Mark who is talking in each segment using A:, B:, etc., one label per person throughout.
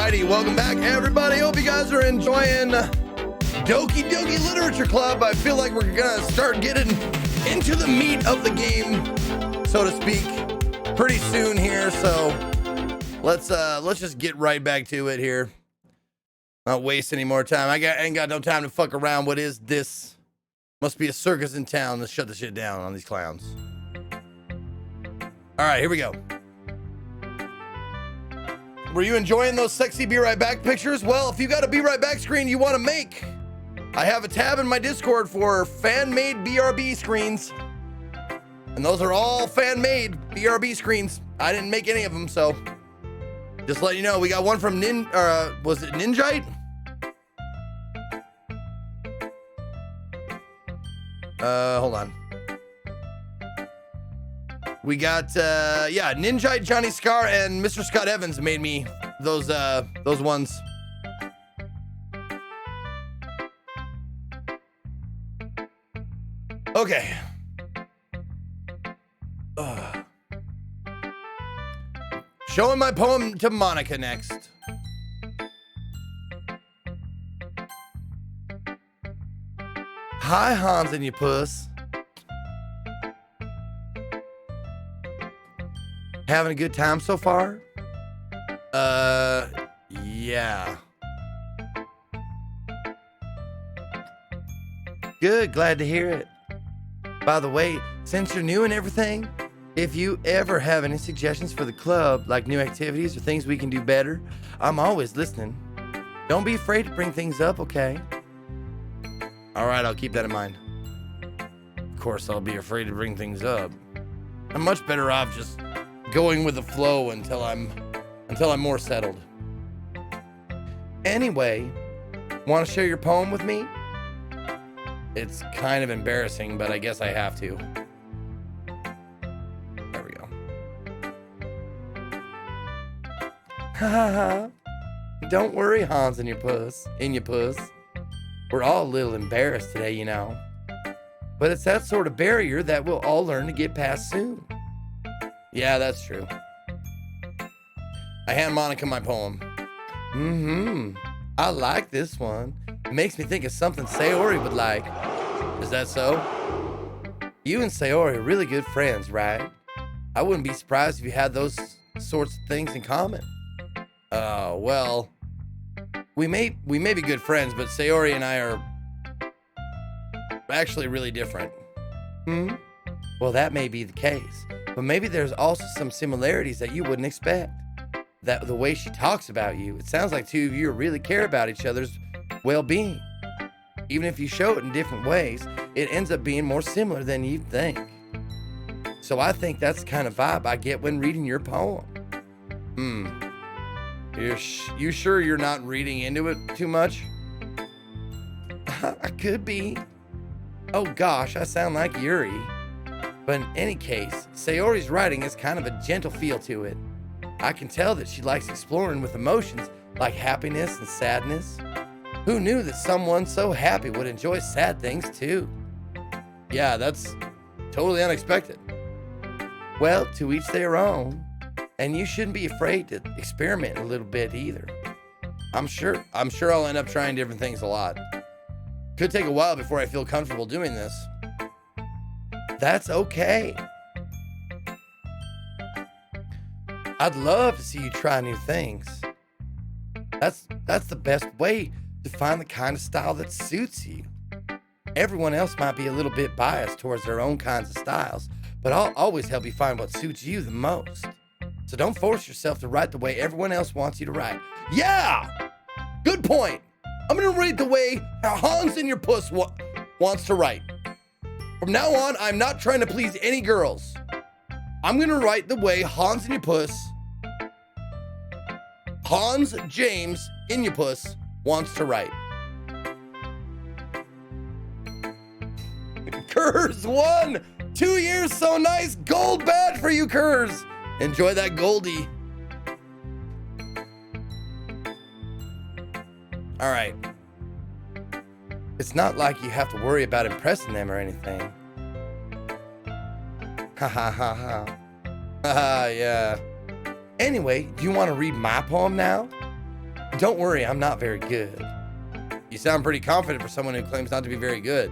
A: Alrighty, welcome back, everybody. Hope you guys are enjoying Doki Doki Literature Club. I feel like we're gonna start getting into the meat of the game, so to speak, pretty soon here. So let's just get right back to it here. Not waste any more time. Ain't got no time to fuck around. What is this? Must be a circus in town. Let's shut the shit down on these clowns. All right, here we go. Were you enjoying those sexy Be Right Back pictures? Well, if you got a Be Right Back screen you want to make, I have a tab in my Discord for fan-made BRB screens. And those are all fan-made BRB screens. I didn't make any of them, so just let you know. We got one from was it Ninjite? Hold on. We got, yeah, Ninjite, Johnny Scar, and Mr. Scott Evans made me those ones. Okay. Showing my poem to Monica next. Hi, Hans and your puss. Having a good time so far? Yeah. Good, glad to hear it. By the way, since you're new and everything, if you ever have any suggestions for the club, like new activities or things we can do better, I'm always listening. Don't be afraid to bring things up, okay? All right, I'll keep that in mind. Of course, I'll be afraid to bring things up. I'm much better off just going with the flow until I'm more settled. Anyway, want to share your poem with me? It's kind of embarrassing, but I guess I have to. There we go. Ha ha ha. Don't worry, Hans and your puss. We're all a little embarrassed today, you know. But it's that sort of barrier that we'll all learn to get past soon. Yeah, that's true. I hand Monica my poem. I like this one. It makes me think of something Sayori would like. Is that so? You and Sayori are really good friends, right? I wouldn't be surprised if you had those sorts of things in common. Well, we may be good friends, but Sayori and I are actually really different. Well, that may be the case, but maybe there's also some similarities that you wouldn't expect. That the way she talks about you, it sounds like two of you really care about each other's well-being. Even if you show it in different ways, it ends up being more similar than you'd think. So I think that's the kind of vibe I get when reading your poem. You sure you're not reading into it too much? I could be. Oh gosh, I sound like Yuri. But in any case, Sayori's writing has kind of a gentle feel to it. I can tell that she likes exploring with emotions like happiness and sadness. Who knew that someone so happy would enjoy sad things too? Yeah, that's totally unexpected. Well, to each their own. And you shouldn't be afraid to experiment a little bit either. I'm sure I'll end up trying different things a lot. Could take a while before I feel comfortable doing this. That's okay. I'd love to see you try new things. That's the best way to find the kind of style that suits you. Everyone else might be a little bit biased towards their own kinds of styles, but I'll always help you find what suits you the most. So don't force yourself to write the way everyone else wants you to write. Yeah! Good point. I'm gonna write the way Hans and your puss wants to write. From now on, I'm not trying to please any girls. I'm gonna write the way Hans and your puss, Hans James Inyapus wants to write. Kurz won! 2 years so nice. Gold badge for you, Kurz. Enjoy that Goldie. All right. It's not like you have to worry about impressing them or anything. Ha ha ha ha. Haha, yeah. Anyway, do you want to read my poem now? Don't worry, I'm not very good. You sound pretty confident for someone who claims not to be very good.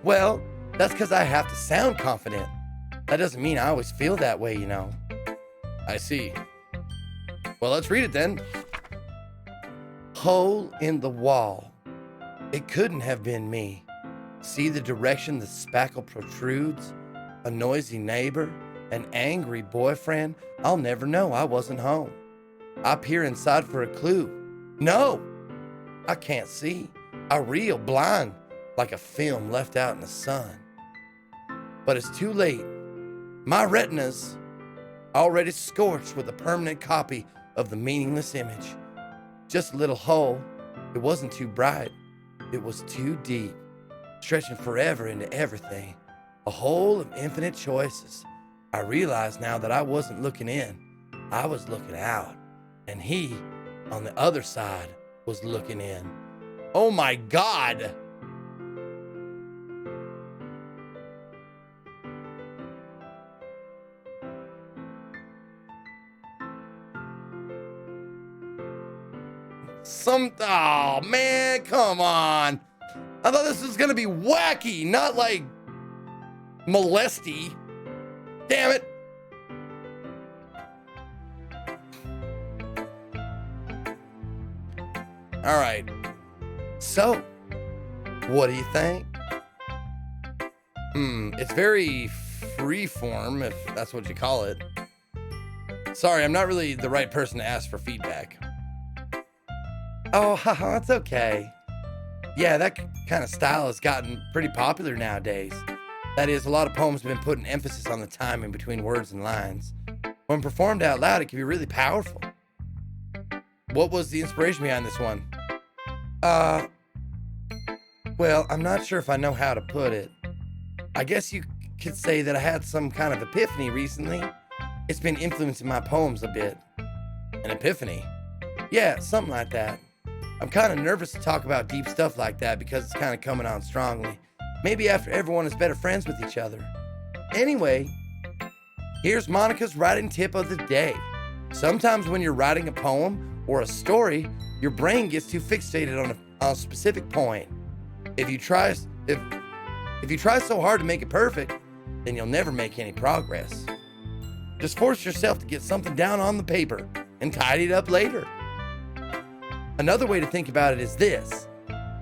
A: Well, that's because I have to sound confident. That doesn't mean I always feel that way, you know. I see. Well, let's read it then. Hole in the wall. It couldn't have been me. See the direction the spackle protrudes? A noisy neighbor? An angry boyfriend? I'll never know I wasn't home. I peer inside for a clue. No! I can't see. I reel blind like a film left out in the sun. But it's too late. My retina's already scorched with a permanent copy of the meaningless image. Just a little hole. It wasn't too bright. It was too deep, stretching forever into everything. A hole of infinite choices. I realized now that I wasn't looking in. I was looking out. And he, on the other side, was looking in. Oh my God! Oh man, come on. I thought this was gonna be wacky, not like molesty. Damn it. All right. So, what do you think? It's very freeform, if that's what you call it. Sorry, I'm not really the right person to ask for feedback. Oh, haha, it's okay. Yeah, that kind of style has gotten pretty popular nowadays. That is, a lot of poems have been putting emphasis on the timing between words and lines. When performed out loud, it can be really powerful. What was the inspiration behind this one? Well, I'm not sure if I know how to put it. I guess you could say that I had some kind of epiphany recently. It's been influencing my poems a bit. An epiphany? Yeah, something like that. I'm kind of nervous to talk about deep stuff like that because it's kind of coming on strongly. Maybe after everyone is better friends with each other. Anyway, here's Monica's writing tip of the day. Sometimes when you're writing a poem or a story, your brain gets too fixated on a specific point. If you try so hard to make it perfect, then you'll never make any progress. Just force yourself to get something down on the paper and tidy it up later. Another way to think about it is this.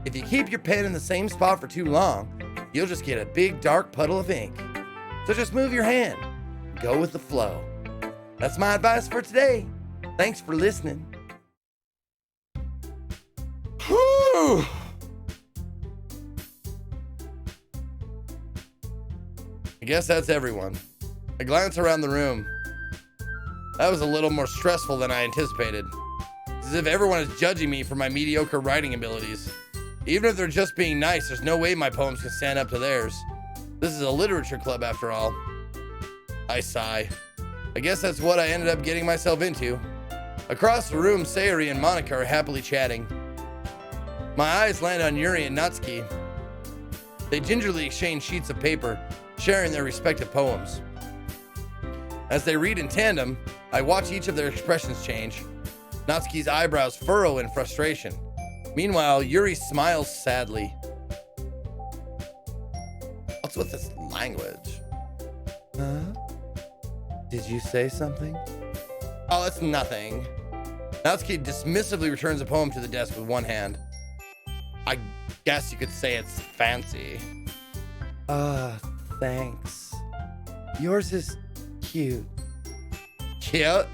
A: If you keep your pen in the same spot for too long, you'll just get a big dark puddle of ink. So just move your hand. Go with the flow. That's my advice for today. Thanks for listening. Whew. I guess that's everyone. I glance around the room. That was a little more stressful than I anticipated. It's as if everyone is judging me for my mediocre writing abilities. Even if they're just being nice, there's no way my poems can stand up to theirs. This is a literature club after all. I sigh. I guess that's what I ended up getting myself into. Across the room, Sayori and Monica are happily chatting. My eyes land on Yuri and Natsuki. They gingerly exchange sheets of paper, sharing their respective poems. As they read in tandem, I watch each of their expressions change. Natsuki's eyebrows furrow in frustration. Meanwhile, Yuri smiles sadly. What's with this language? Huh? Did you say something? Oh, it's nothing. Natsuki dismissively returns a poem to the desk with one hand. I guess you could say it's fancy. Thanks. Yours is cute. Cute?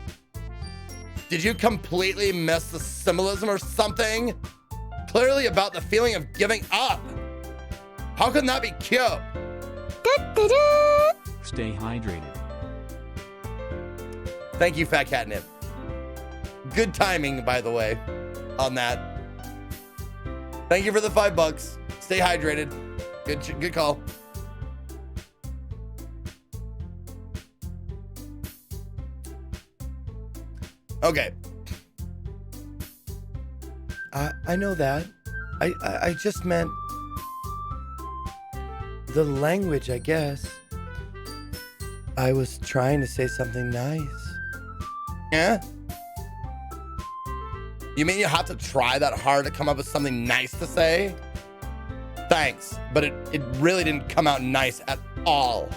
A: Did you completely miss the symbolism or something? Clearly about the feeling of giving up. How can that be cute?
B: Stay hydrated.
A: Thank you, Fat Catnip. Good timing, by the way, on that. Thank you for the $5. Stay hydrated. Good call. Okay. I know that. I just meant the language, I guess. I was trying to say something nice. Yeah? You mean you have to try that hard to come up with something nice to say? Thanks, but it really didn't come out nice at all.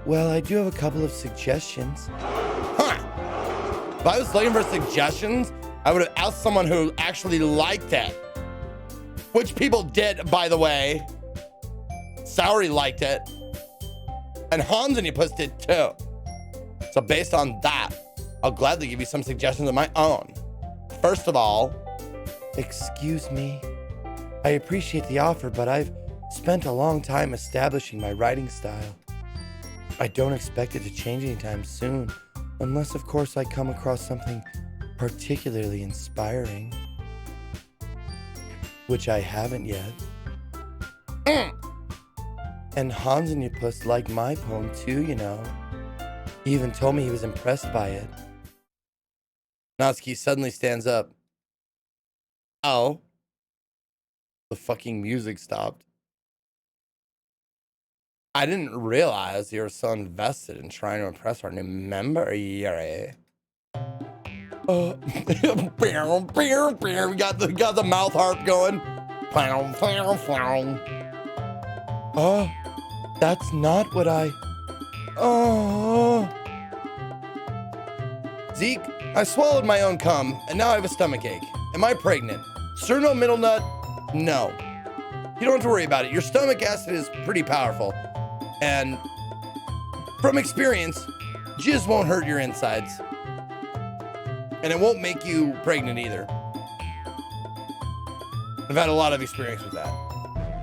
B: Well, I do have a couple of suggestions.
A: Huh. If I was looking for suggestions, I would have asked someone who actually liked it. Which people did, by the way. Saori liked it. And Hans and Puss did too. So based on that, I'll gladly give you some suggestions of my own. First of all,
B: excuse me. I appreciate the offer, but I've spent a long time establishing my writing style. I don't expect it to change anytime soon, unless of course I come across something particularly inspiring. Which I haven't yet. And Hans and Puss liked my poem too, you know. He even told me he was impressed by it.
A: Natsuki suddenly stands up. Oh. The fucking music stopped. I didn't realize you were so invested in trying to impress our new member, Yuri. We got the mouth harp going.
B: Oh, that's not what I... Oh.
A: Zeke, I swallowed my own cum, and now I have a stomachache. Am I pregnant? Sterno middle nut? No. You don't have to worry about it. Your stomach acid is pretty powerful. And from experience, jizz won't hurt your insides. And it won't make you pregnant either. I've had a lot of experience with that.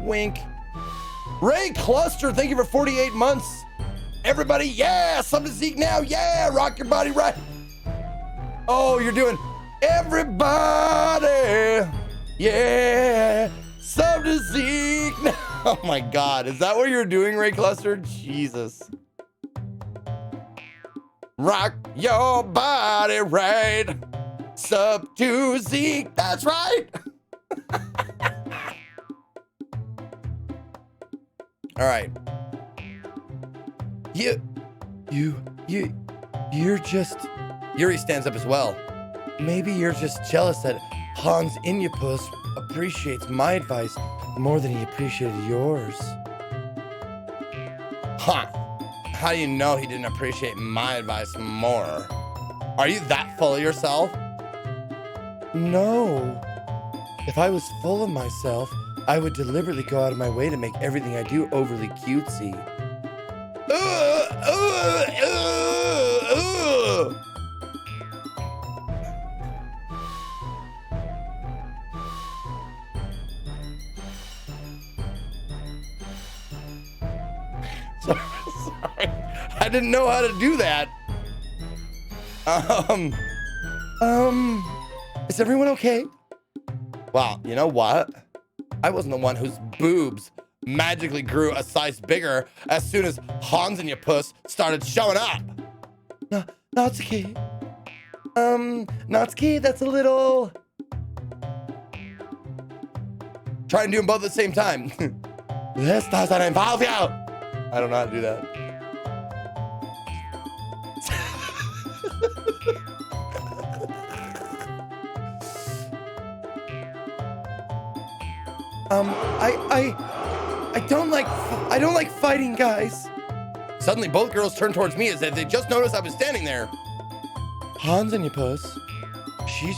A: Wink. Ray Cluster, thank you for 48 months. Everybody, yeah, sub to Zeke now. Yeah, rock your body right. Oh, you're doing everybody. Yeah, sub to Zeke. Oh my God, is that what you're doing, Ray Cluster? Jesus. Rock your body right. Sub to Zeke, that's right. All right.
B: You're just...
A: Yuri stands up as well.
B: Maybe you're just jealous that Hans Inyapus appreciates my advice more than he appreciated yours.
A: Huh. How do you know he didn't appreciate my advice more? Are you that full of yourself?
B: No. If I was full of myself, I would deliberately go out of my way to make everything I do overly cutesy.
A: Sorry, I didn't know how to do that.
B: Is everyone okay?
A: Well, you know what? I wasn't the one whose boobs magically grew a size bigger as soon as Hans and your puss started showing up.
B: No, Natsuki. Natsuki, that's a little...
A: Try and do them both at the same time. This doesn't involve you. I don't know how to do that.
B: I don't like fighting, guys.
A: Suddenly, both girls turned towards me as if they just noticed I was standing there.
B: Hans and your puss. She's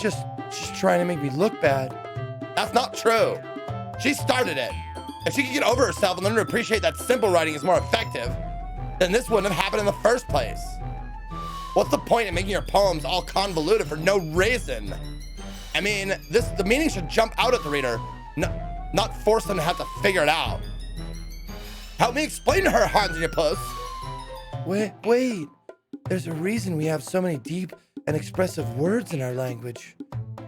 B: trying to make me look bad.
A: That's not true. She started it. If she could get over herself and learn to appreciate that simple writing is more effective, then this wouldn't have happened in the first place. What's the point in making your poems all convoluted for no reason? I mean, the meaning should jump out at the reader, not force them to have to figure it out. Help me explain to her, Hans and your puss.
B: Wait. There's a reason we have so many deep and expressive words in our language.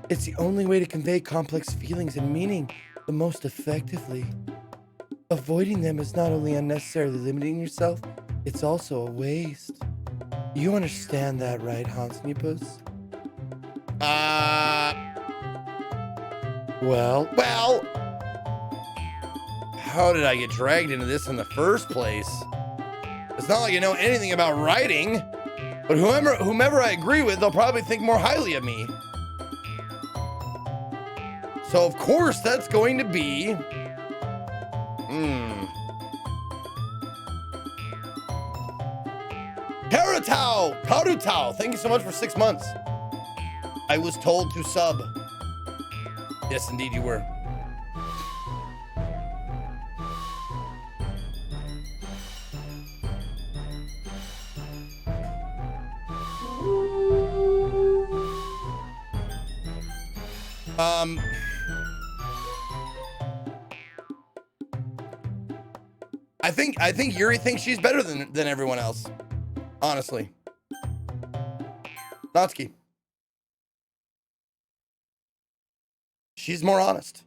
B: It's the only way to convey complex feelings and meaning the most effectively. Avoiding them is not only unnecessarily limiting yourself, it's also a waste. You understand that, right, Hans and your puss? Well,
A: how did I get dragged into this in the first place? It's not like I know anything about writing, But whomever I agree with, they'll probably think more highly of me. So of course that's going to be... Karutao, thank you so much for 6 months. I was told to sub. Yes, indeed you were. I think Yuri thinks she's better than everyone else. Honestly. Natsuki. She's more honest.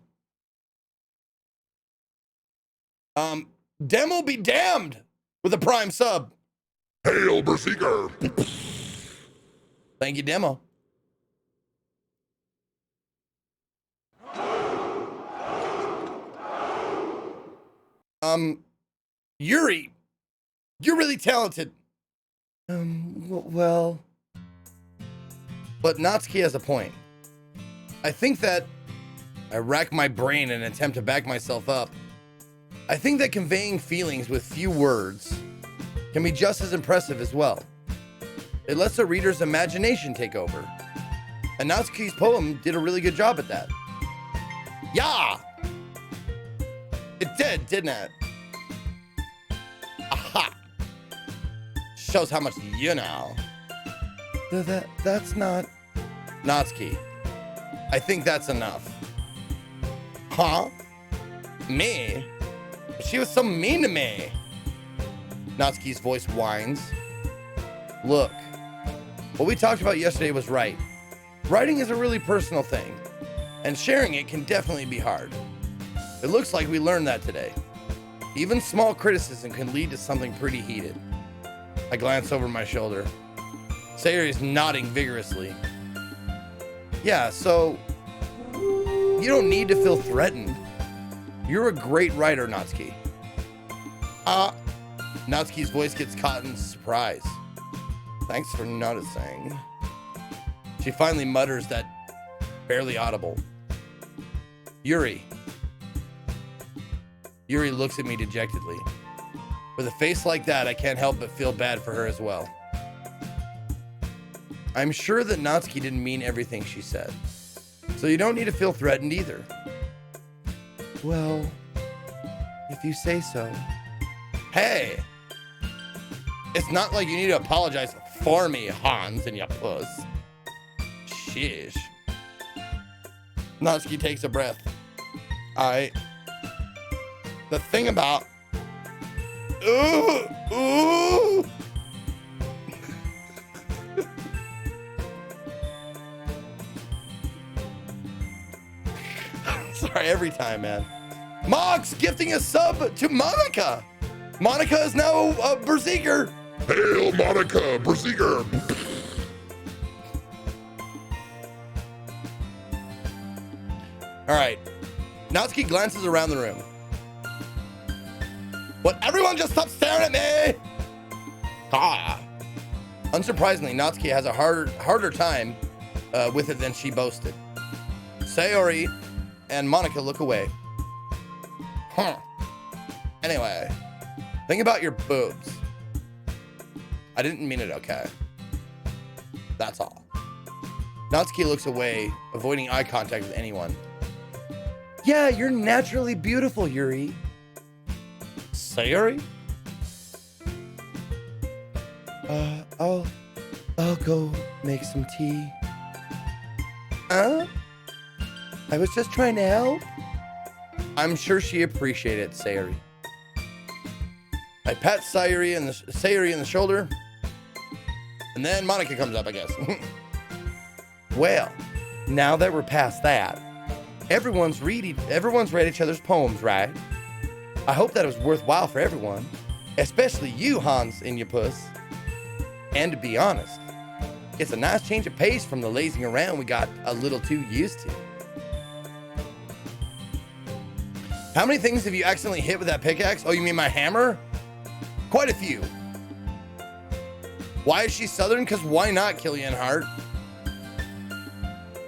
A: Demo be damned with a prime sub.
C: Hail, Berserker!
A: Thank you, Demo. Yuri, you're really talented.
B: Well...
A: But Natsuki has a point. I think that I rack my brain in an attempt to back myself up. I think that conveying feelings with few words can be just as impressive as well. It lets the reader's imagination take over. And Natsuki's poem did a really good job at that. Yeah! It did, didn't it? Aha! Shows how much you know.
B: That's not...
A: Natsuki, I think that's enough. Huh? Me? She was so mean to me. Natsuki's voice whines. Look, what we talked about yesterday was right. Writing is a really personal thing, and sharing it can definitely be hard. It looks like we learned that today. Even small criticism can lead to something pretty heated. I glance over my shoulder. Sayori's nodding vigorously. Yeah, so you don't need to feel threatened. You're a great writer, Natsuki. Natsuki's voice gets caught in surprise. Thanks for noticing. She finally mutters that barely audible. Yuri. Yuri looks at me dejectedly. With a face like that, I can't help but feel bad for her as well. I'm sure that Natsuki didn't mean everything she said, so you don't need to feel threatened either.
B: Well, if you say so.
A: Hey! It's not like you need to apologize for me, Hans and ya puss. Sheesh. Natsuki takes a breath. The thing about... Ooh! Sorry, every time, man. Mox gifting a sub to Monica. Monica is now a Berserker.
C: Hail, Monica, Berserker!
A: All right. Natsuki glances around the room. What? Everyone just stop staring at me! Ah. Unsurprisingly, Natsuki has a harder time with it than she boasted. Sayori and Monica look away. Huh. Anyway, think about your boobs. I didn't mean it, okay? That's all. Natsuki looks away, avoiding eye contact with anyone.
B: Yeah, you're naturally beautiful, Yuri.
A: Sayori?
B: I'll go make some tea. Huh? I was just trying to help.
A: I'm sure she appreciated it, Sayori. I pat Sayori in the shoulder, and then Monica comes up, I guess.
B: Well, now that we're past that, everyone's read each other's poems, right? I hope that it was worthwhile for everyone, especially you, Hans and your puss. And to be honest, it's a nice change of pace from the lazing around we got a little too used to.
A: How many things have you accidentally hit with that pickaxe? Oh, you mean my hammer? Quite a few. Why is she Southern? Because why not, Killian Hart?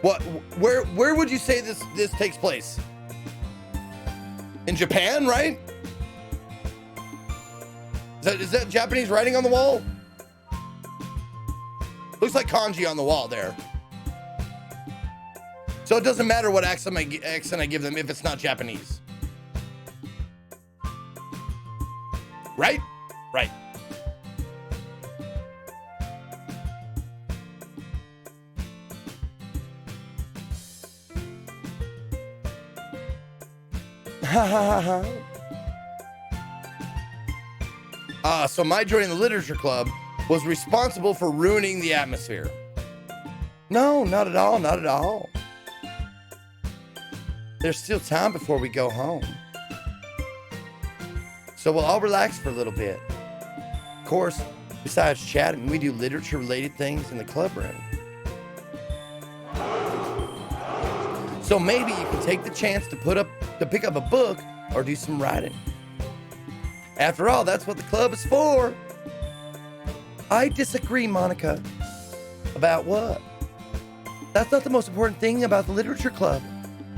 A: What? Where would you say this takes place? In Japan, right? Is that Japanese writing on the wall? Looks like kanji on the wall there. So it doesn't matter what accent I give them if it's not Japanese. Right? Right.
B: Ha ha ha ha.
A: So my joining the literature club was responsible for ruining the atmosphere.
B: No, not at all, not at all. There's still time before we go home. So we'll all relax for a little bit. Of course, besides chatting, we do literature-related things in the club room. So maybe you can take the chance to pick up a book or do some writing. After all, that's what the club is for. I disagree, Monica. About what? That's not the most important thing about the literature club.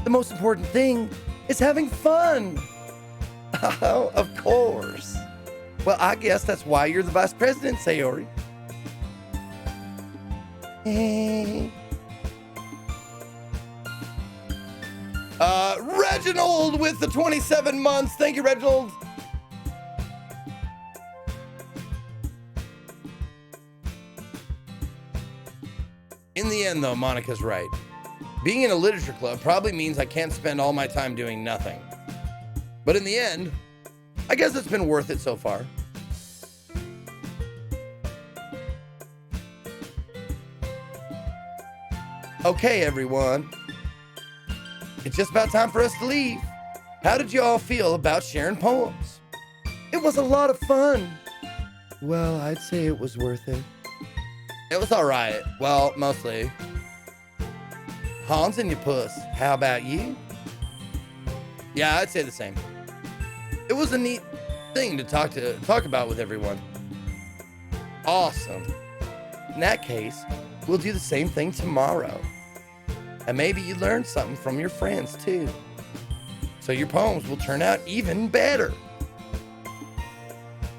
B: The most important thing is having fun. Oh, of course. Well, I guess that's why you're the vice president, Sayori.
A: Reginald with the 27 months. Thank you, Reginald. In the end, though, Monica's right. Being in a literature club probably means I can't spend all my time doing nothing. But in the end, I guess it's been worth it so far.
B: Okay, everyone. It's just about time for us to leave. How did you all feel about sharing poems? It was a lot of fun. Well, I'd say it was worth it.
A: It was all right. Well, mostly.
B: Hans and your puss, how about you?
A: Yeah, I'd say the same. It was a neat thing to talk about with everyone.
B: Awesome. In that case, we'll do the same thing tomorrow. And maybe you learned something from your friends too. So your poems will turn out even better.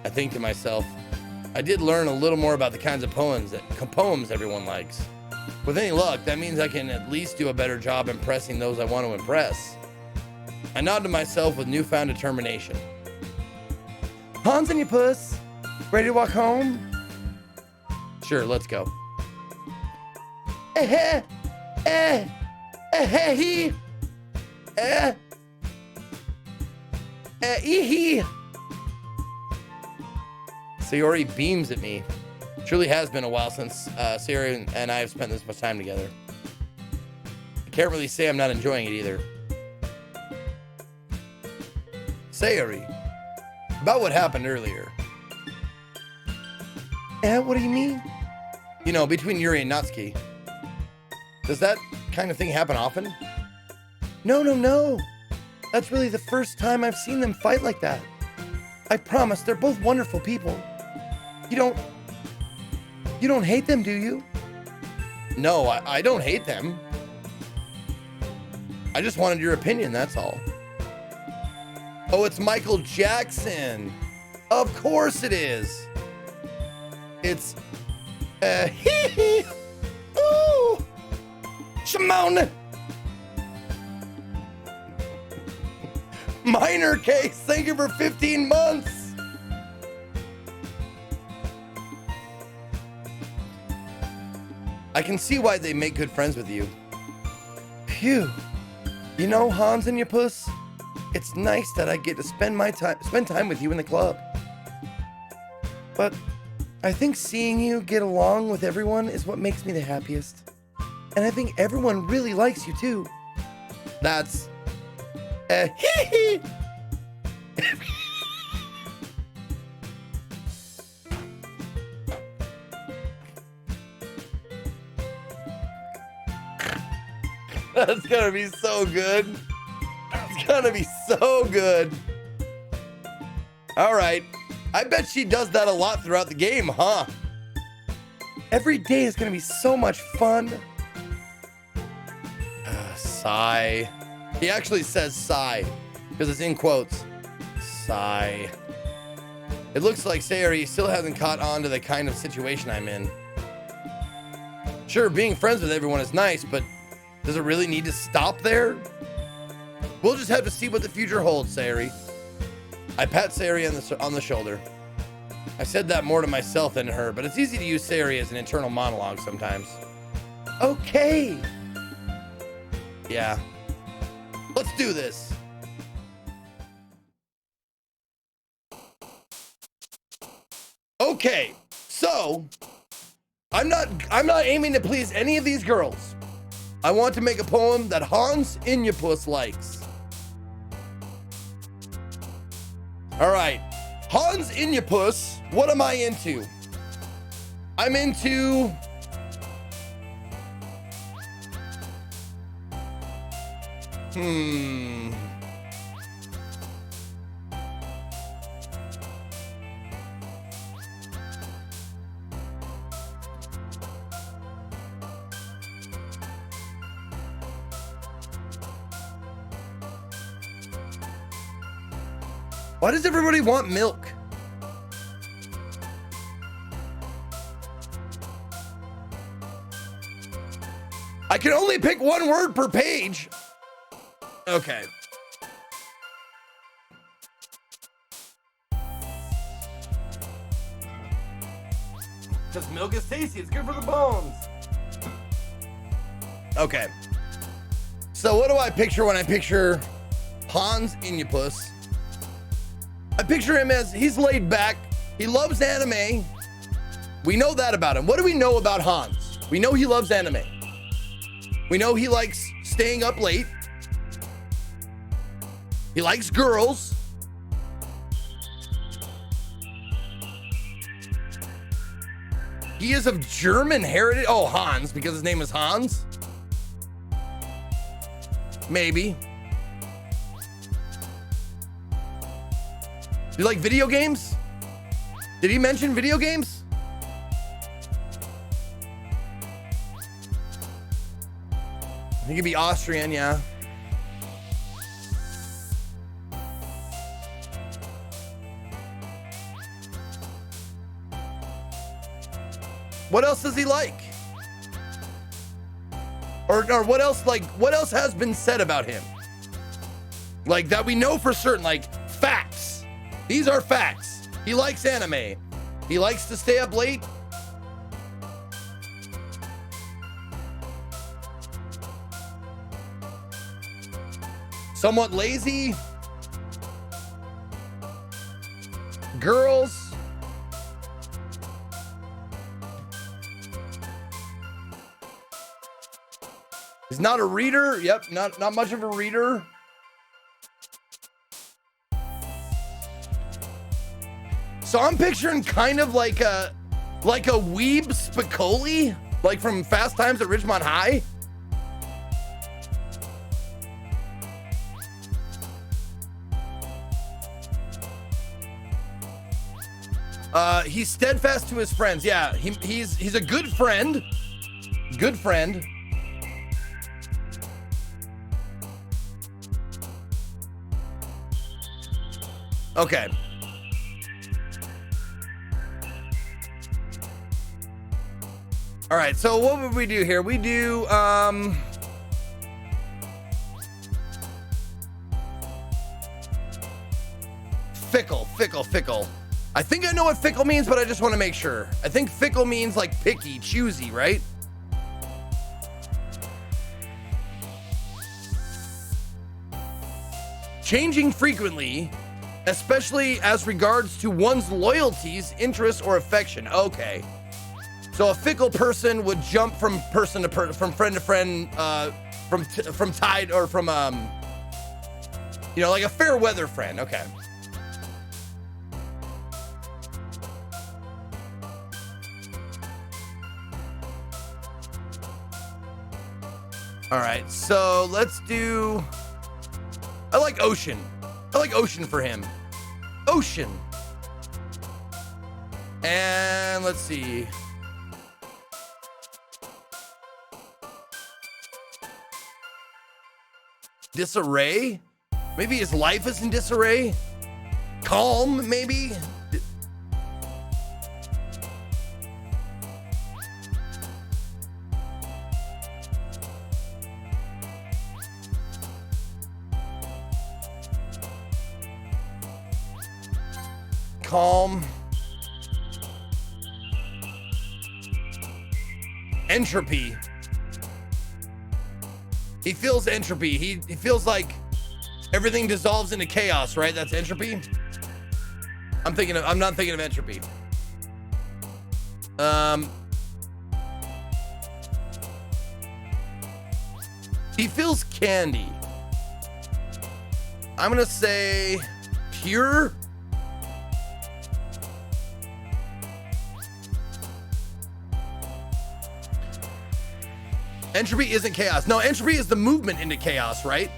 A: I think to myself, I did learn a little more about the kinds of poems everyone likes. With any luck, that means I can at least do a better job impressing those I want to impress. I nod to myself with newfound determination.
B: Hans and your puss, ready to walk home?
A: Sure, let's go. Sayori beams at me. Truly has been a while since Sayori and I have spent this much time together. I can't really say I'm not enjoying it either. Sayori, about what happened earlier.
B: What do you mean?
A: You know, between Yuri and Natsuki. Does that kind of thing happen often?
B: No. That's really the first time I've seen them fight like that. I promise, they're both wonderful people. You don't hate them, do you?
A: No, I don't hate them. I just wanted your opinion, that's all. Oh, it's Michael Jackson. Of course it is. It's, ooh, Shimon. Minor case, thank you for 15 months. I can see why they make good friends with you.
B: Phew. You know, Hans and your puss, it's nice that I get to spend time with you in the club. But I think seeing you get along with everyone is what makes me the happiest. And I think everyone really likes you too.
A: That's That's gonna be so good. It's gonna be so good. All right. I bet she does that a lot throughout the game, huh?
B: Every day is gonna be so much fun.
A: Sigh. He actually says sigh because it's in quotes. Sigh. It looks like Sayori still hasn't caught on to the kind of situation I'm in. Sure, being friends with everyone is nice, but does it really need to stop there? We'll just have to see what the future holds, Sayori. I pat Sayori on the shoulder. I said that more to myself than to her, but it's easy to use Sayori as an internal monologue sometimes.
B: Okay.
A: Yeah. Let's do this. Okay, so I'm not aiming to please any of these girls. I want to make a poem that Hans Inyapus likes. All right, Hans Inyapus, what am I into? I'm into Why does everybody want milk? I can only pick one word per page. Okay. Because milk is tasty, it's good for the bones. Okay. So what do I picture when I picture Hans Inyapus? I picture him as he's laid back. He loves anime. We know that about him. What do we know about Hans? We know he loves anime. We know he likes staying up late. He likes girls. He is of German heritage. Oh, Hans, because his name is Hans? Maybe. You like video games? Did he mention video games? He could be Austrian, yeah. What else does he like? Or what else, like, what else has been said about him? Like, that we know for certain, like, facts. These are facts. He likes anime. He likes to stay up late. Somewhat lazy. Girls. He's not a reader. Yep, not much of a reader. So I'm picturing kind of like a weeb Spicoli, like from Fast Times at Ridgemont High. He's steadfast to his friends. Yeah, he's a good friend. Good friend. Okay. All right, so what would we do here? We do, fickle. I think I know what fickle means, but I just want to make sure. I think fickle means like picky, choosy, right? Changing frequently, especially as regards to one's loyalties, interests, or affection. Okay. So a fickle person would jump from person to person, from friend to friend, from tide, or from, you know, like a fair weather friend. Okay. All right, so let's do, I like ocean. I like ocean for him. Ocean. And let's see. Disarray? Maybe his life is in disarray? Calm, maybe? Calm. Entropy. He feels entropy. He feels like everything dissolves into chaos, right? That's entropy. I'm not thinking of entropy. He feels candy. I'm gonna say pure. Entropy isn't chaos. No, entropy is the movement into chaos, right?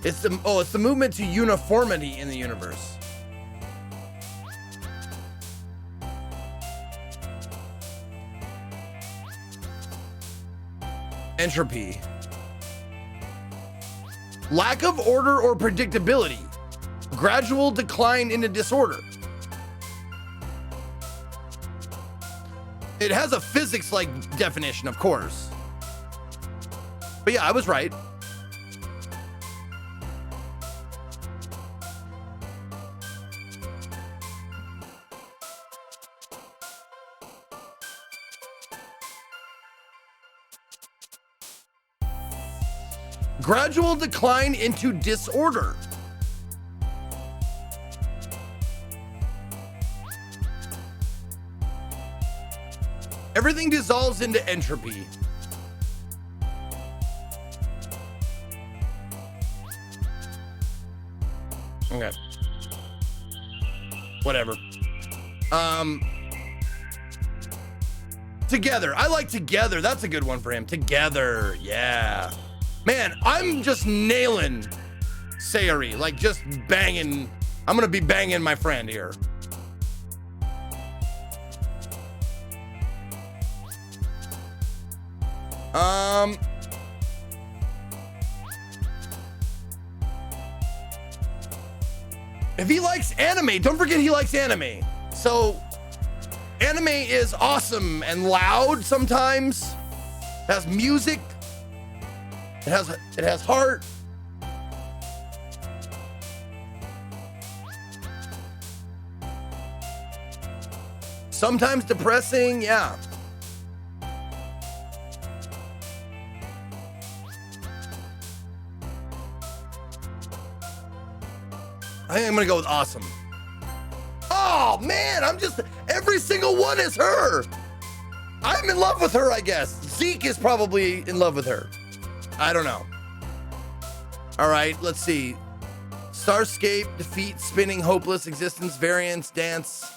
A: It's the movement to uniformity in the universe. Entropy. Lack of order or predictability. Gradual decline into disorder. It has a physics-like definition, of course. But yeah, I was right. Gradual decline into disorder. Everything dissolves into entropy. Okay. Whatever. Together. I like together. That's a good one for him. Together. Yeah. Man, I'm just nailing Sayori. Like just banging. I'm gonna be banging my friend here. If he likes anime, don't forget he likes anime. So anime is awesome and loud sometimes. It has music. It has heart. Sometimes depressing, yeah. I think I'm gonna go with awesome. Oh man, every single one is her. I'm in love with her, I guess. Zeke is probably in love with her. I don't know. All right, let's see. Starscape, defeat, spinning, hopeless, existence, variance, dance.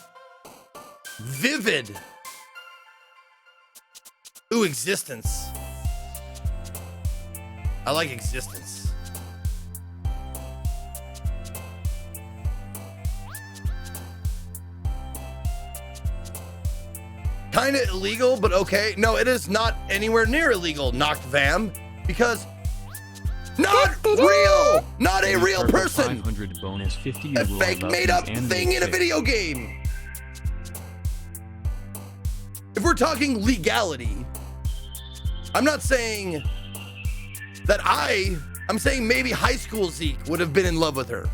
A: Vivid. Ooh, existence. I like existence. Kind of illegal, but okay. No, it is not anywhere near illegal, Knocked Vam, because not real, not a real person.
D: 500 bonus 50
A: A fake made-up thing in a video game. If we're talking legality, I'm not saying that I'm saying maybe high school Zeke would have been in love with her.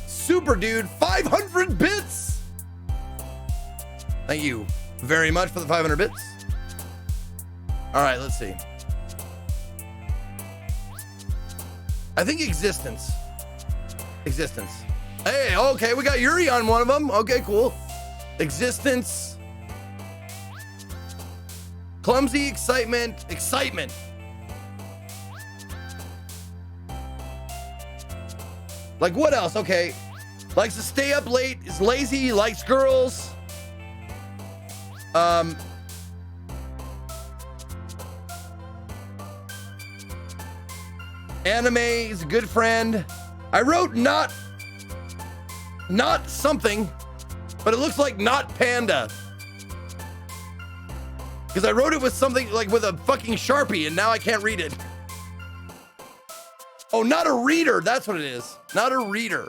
A: Super dude, 500 bits. Thank you very much for the 500 bits. All right, let's see. I think existence. Hey, okay, we got Yuri on one of them. Okay, cool. Existence. Clumsy, excitement. Like what else? Okay. Likes to stay up late, is lazy, likes girls. Anime is a good friend. I wrote not something, but it looks like not panda. Because I wrote it with something like with a fucking Sharpie and now I can't read it. Oh, not a reader. That's what it is. Not a reader.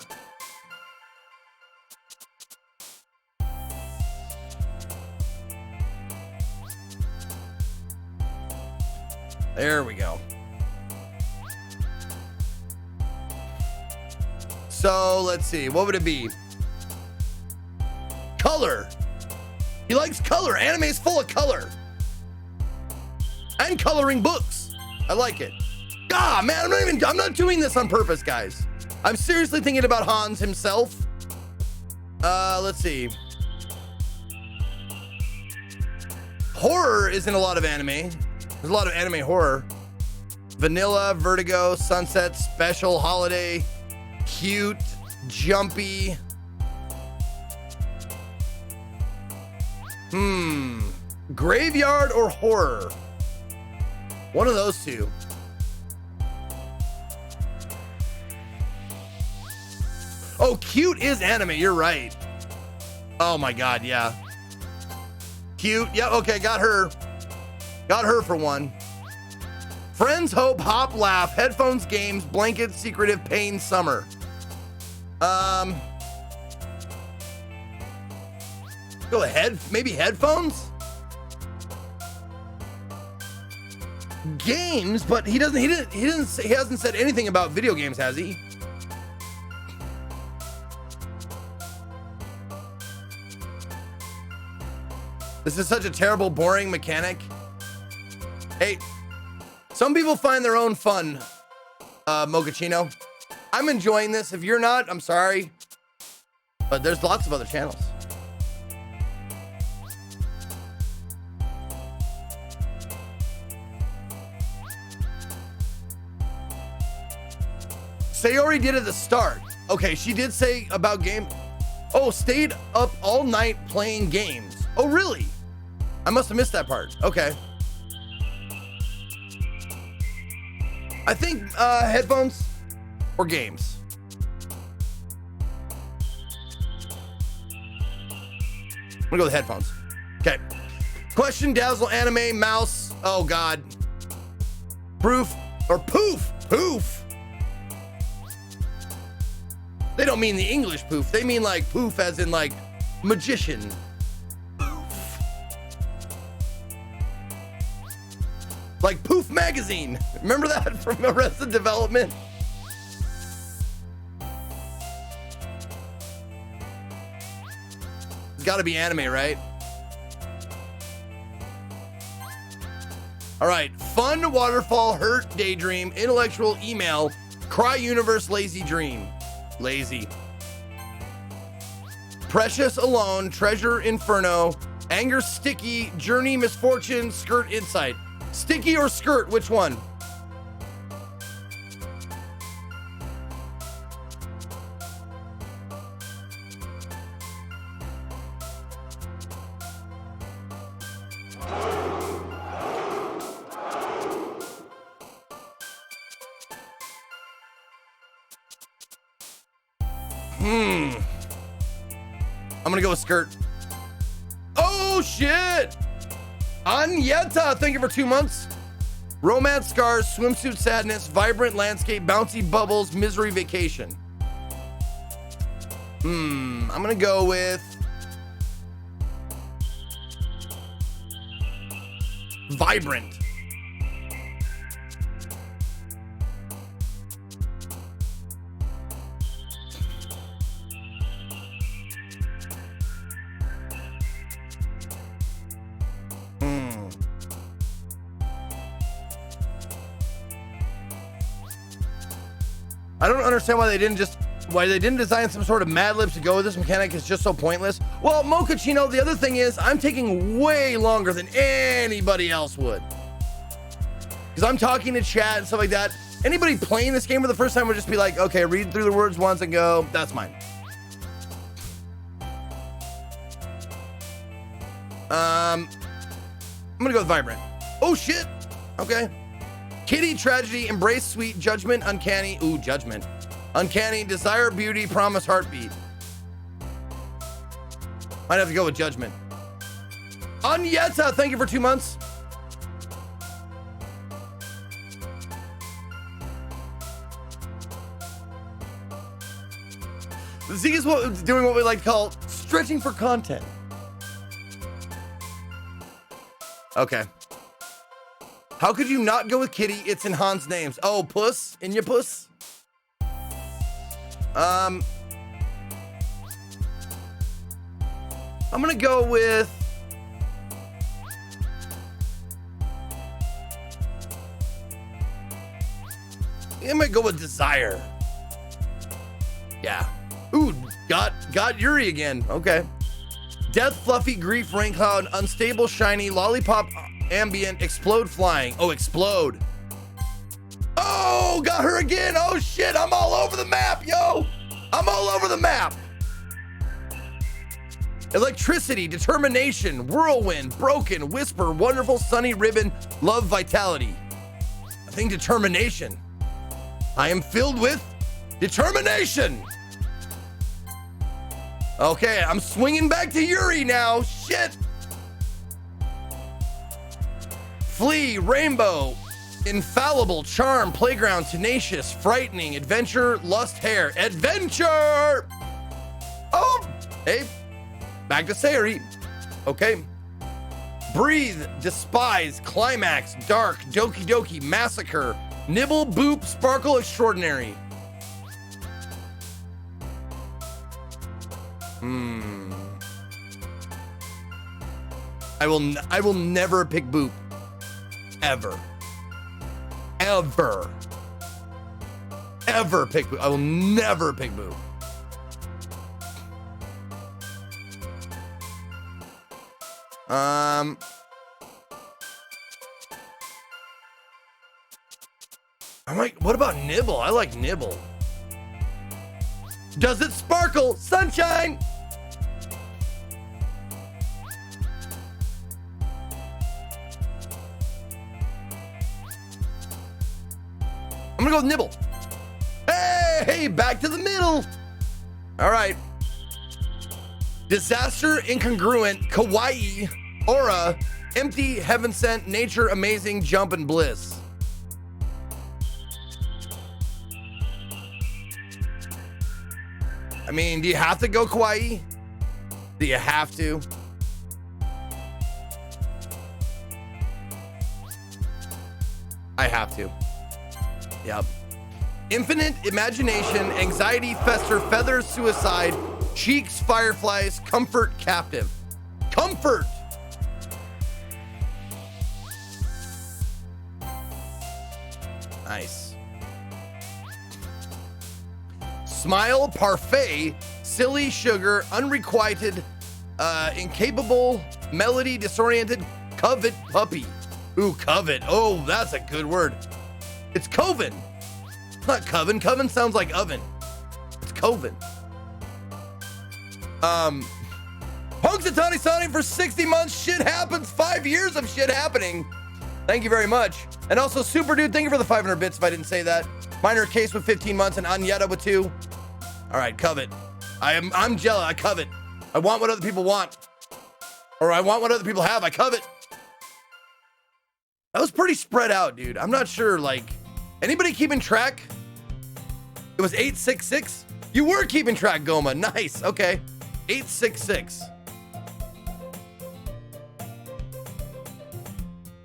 A: There we go. So let's see. What would it be? Color. He likes color. Anime is full of color. And coloring books. I like it. Ah, man, I'm not doing this on purpose, guys. I'm seriously thinking about Hans himself. Let's see. Horror is in a lot of anime. There's a lot of anime horror. Vanilla, Vertigo, Sunset, Special, Holiday, Cute, Jumpy. Graveyard or horror? One of those two. Oh, Cute is anime. You're right. Oh my God, yeah. Cute. Yeah, okay, got her. Got her for one. Friends, Hope, Hop, Laugh, Headphones, Games, Blanket, Secretive, Pain, Summer. Go ahead. Maybe Headphones? Games, but he hasn't said anything about video games, has he? This is such a terrible, boring mechanic. Hey, some people find their own fun, Mochaccino. I'm enjoying this. If you're not, I'm sorry. But there's lots of other channels. Sayori did at the start. Okay, she did say about game. Oh, stayed up all night playing games. Oh, really? I must have missed that part. Okay. I think headphones or games. I'm gonna go with headphones. Okay. Question, Dazzle, Anime, Mouse. Oh God. Proof or Poof. Poof. They don't mean the English poof. They mean like poof as in like magician. Poof. Like Poof Magazine. Remember that from Arrested Development? It's gotta be anime, right? All right, fun, waterfall, hurt, daydream, intellectual, email, cry, universe, lazy dream. Lazy. Precious, alone, treasure, inferno, anger, sticky, journey, misfortune, skirt, insight. Sticky or skirt, which one? I'm gonna go with skirt. Oh shit! Anyeta, thank you for 2 months. Romance, scars, swimsuit, sadness, vibrant landscape, bouncy bubbles, misery, vacation. I'm gonna go with vibrant. I don't understand why they didn't design some sort of Mad Libs to go with this mechanic. It's just so pointless. Well, Mochaccino, the other thing is I'm taking way longer than anybody else would. Because I'm talking to chat and stuff like that. Anybody playing this game for the first time would just be like, okay, read through the words once and go, that's mine. I'm gonna go with vibrant. Oh shit. Okay. Kitty, tragedy, embrace, sweet, judgment, uncanny. Ooh, judgment. Uncanny, desire, beauty, promise, heartbeat. Might have to go with judgment. Anyeta, thank you for 2 months. Zeke is doing what we like to call stretching for content. Okay. How could you not go with Kitty? It's in Han's names. Oh, puss? In your puss? I'm gonna go with... I'm gonna go with Desire. Yeah. Ooh, got Yuri again. Okay. Death, Fluffy, Grief, Rain Cloud, Unstable, Shiny, Lollipop, Ambient, Explode, Flying. Oh, Explode. Oh, got her again. Oh, shit. I'm all over the map, yo. I'm all over the map. Electricity, Determination, Whirlwind, Broken, Whisper, Wonderful, Sunny, Ribbon, Love, Vitality. I think Determination. I am filled with determination. Okay, I'm swinging back to Yuri now. Shit. Flee, Rainbow, Infallible, Charm, Playground, Tenacious, Frightening, Adventure, Lust, Hair. Adventure! Oh, hey, back to Sayori. Okay. Breathe, Despise, Climax, Dark, Doki Doki, Massacre, Nibble, Boop, Sparkle, Extraordinary. I will never pick Boop. Ever pick Boop. I will never pick Boop. I'm like, what about Nibble? I like Nibble. Does it sparkle? Sunshine! I'm gonna go with Nibble. Hey, back to the middle. All right. Disaster, Incongruent, Kawaii, Aura, Empty, Heaven Sent, Nature, Amazing, Jump, and Bliss. I mean, do you have to go Kawaii? Do you have to? I have to. Yep. Infinite, Imagination, Anxiety, Fester, Feathers, Suicide, Cheeks, Fireflies, Comfort, Captive. Comfort! Nice. Smile, Parfait, Silly, Sugar, Unrequited, Incapable, Melody, Disoriented, Covet, Puppy. Ooh, Covet. Oh, that's a good word. It's Coven. It's not Coven. Coven sounds like oven. It's Coven. Punxsutawney Sonny for 60 months. Shit happens. 5 years of shit happening. Thank you very much. And also, Super Dude, thank you for the 500 bits if I didn't say that. Minor Case with 15 months and Anyeta with 2. All right, covet. I'm jealous. I covet. I want what other people want. Or I want what other people have. I covet. That was pretty spread out, dude. I'm not sure, like, anybody keeping track? It was 866? You were keeping track, Goma. Nice. Okay. 866.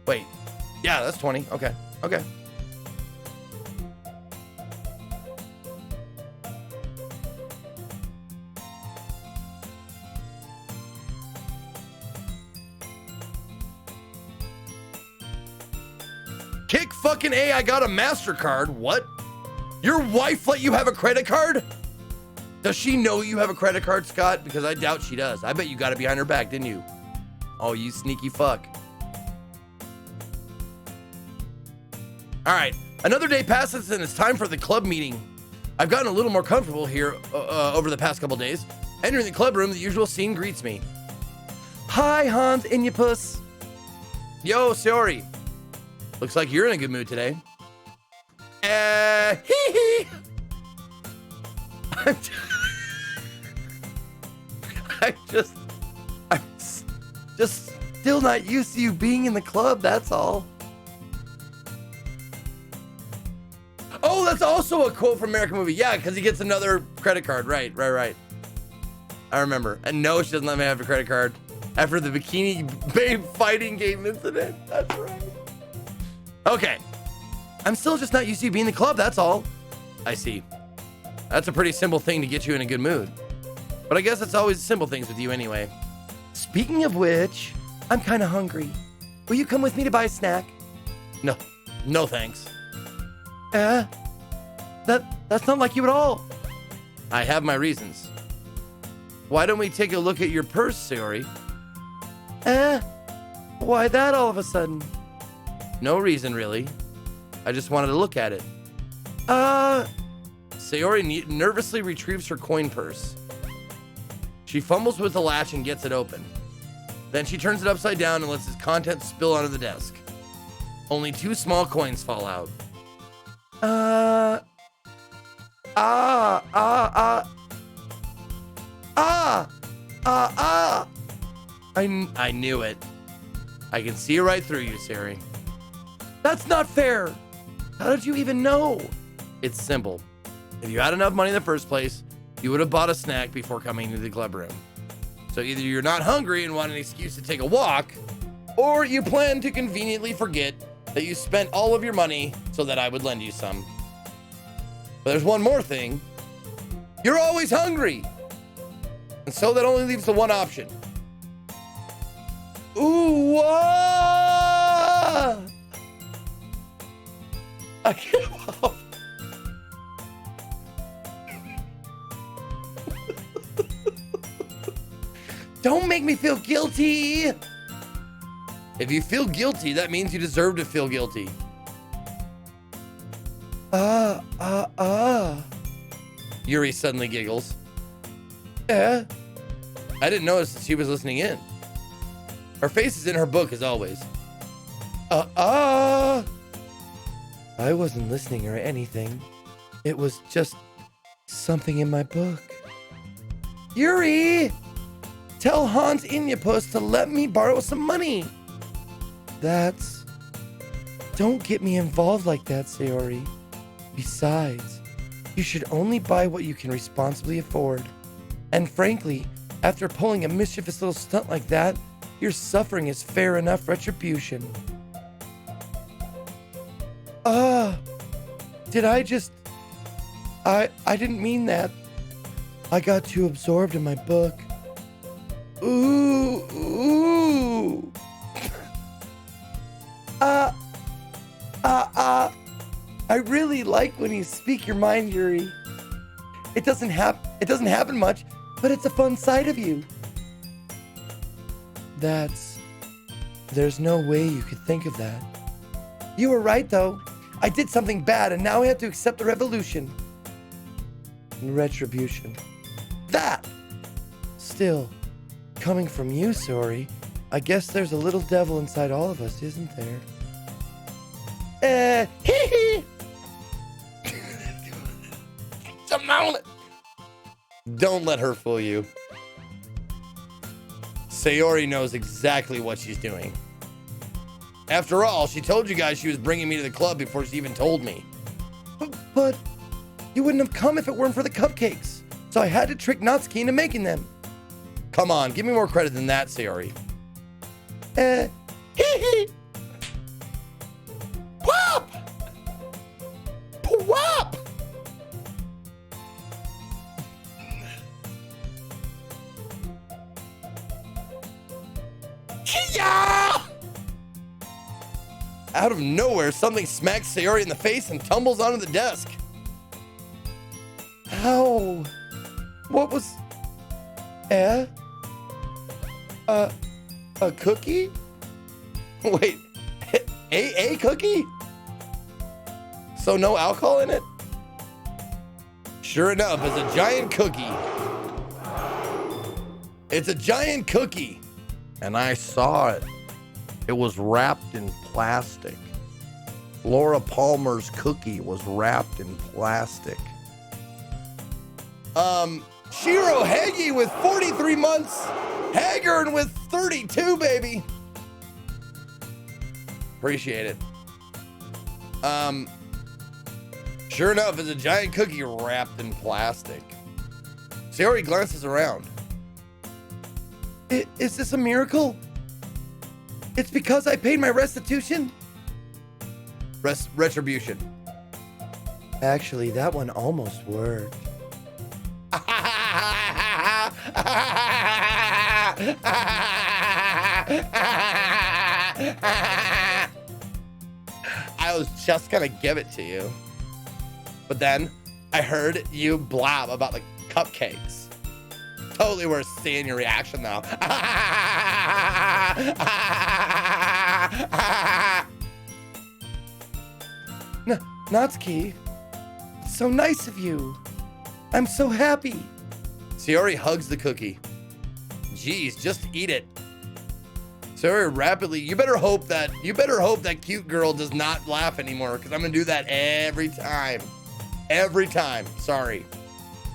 A: Wait. Yeah, that's 20. Okay. Okay. Kick fucking A, I got a MasterCard. What? Your wife let you have a credit card? Does she know you have a credit card, Scott? Because I doubt she does. I bet you got it behind her back, didn't you? Oh, you sneaky fuck. All right, another day passes and it's time for the club meeting. I've gotten a little more comfortable here over the past couple days. Entering the club room, the usual scene greets me. Hi, Hans and your puss. Yo, sorry. Looks like you're in a good mood today. Hee. I'm
B: still not used to you being in the club, that's all.
A: Oh, that's also a quote from American Movie. Yeah, because he gets another credit card. Right. I remember. And no, she doesn't let me have a credit card after the Bikini Babe fighting game incident. That's right. Okay.
B: I'm still just not used to you being in the club, that's all.
A: I see. That's a pretty simple thing to get you in a good mood. But I guess it's always simple things with you anyway.
B: Speaking of which, I'm kind of hungry. Will you come with me to buy a snack?
A: No thanks.
B: That's not like you at all.
A: I have my reasons. Why don't we take a look at your purse, Sayori?
B: Why that all of a sudden?
A: No reason, really. I just wanted to look at it. Sayori nervously retrieves her coin purse. She fumbles with the latch and gets it open. Then she turns it upside down and lets its contents spill onto the desk. Only 2 small coins fall out. I knew it. I can see right through you, Sayori.
B: That's not fair. How did you even know?
A: It's simple. If you had enough money in the first place, you would have bought a snack before coming to the club room. So either you're not hungry and want an excuse to take a walk, or you plan to conveniently forget that you spent all of your money so that I would lend you some. But there's one more thing. You're always hungry. And so that only leaves the one option.
B: Ooh,
A: I can't.
B: Don't make me feel guilty.
A: If you feel guilty, that means you deserve to feel guilty. Yuri suddenly giggles. I didn't notice that she was listening in. Her face is in her book as always.
B: I wasn't listening or anything. It was just something in my book. Yuri! Tell Hans Inyapus to let me borrow some money. Don't get me involved like that, Sayori. Besides, you should only buy what you can responsibly afford. And frankly, after pulling a mischievous little stunt like that, your suffering is fair enough retribution. Did I just... I didn't mean that. I got too absorbed in my book. Ooh. I really like when you speak your mind, Yuri. It doesn't happen much, but it's a fun side of you. There's no way you could think of that. You were right, though. I did something bad, and now I have to accept the revolution. And retribution. That! Still, coming from you, Sayori, I guess there's a little devil inside all of us, isn't there? Hee.
A: Don't let her fool you. Sayori knows exactly what she's doing. After all, she told you guys she was bringing me to the club before she even told me.
B: But you wouldn't have come if it weren't for the cupcakes. So I had to trick Natsuki into making them.
A: Come on, give me more credit than that, Sayori.
B: Pop! Pwop!
A: Kia! Out of nowhere, something smacks Sayori in the face and tumbles onto the desk.
B: Ow! What was... a cookie?
A: Wait, a cookie? So no alcohol in it? Sure enough, it's a giant cookie. It's a giant cookie. And I saw it. It was wrapped in plastic. Laura Palmer's cookie was wrapped in plastic. Shiro Hagi with 43 months. Haggard with 32, baby. Appreciate it. Sure enough, it's a giant cookie wrapped in plastic. Sayori glances around.
B: Is this a miracle? It's because I paid my restitution?
A: Retribution.
B: Actually, that one almost worked.
A: I was just gonna give it to you, but then I heard you blab about the cupcakes. Totally worth seeing your reaction though.
B: Natsuki, it's so nice of you. I'm so happy.
A: Sayori hugs the cookie. Geez, just eat it. Sayori rapidly, you better hope that cute girl does not laugh anymore, because I'm gonna do that every time. Every time. Sorry.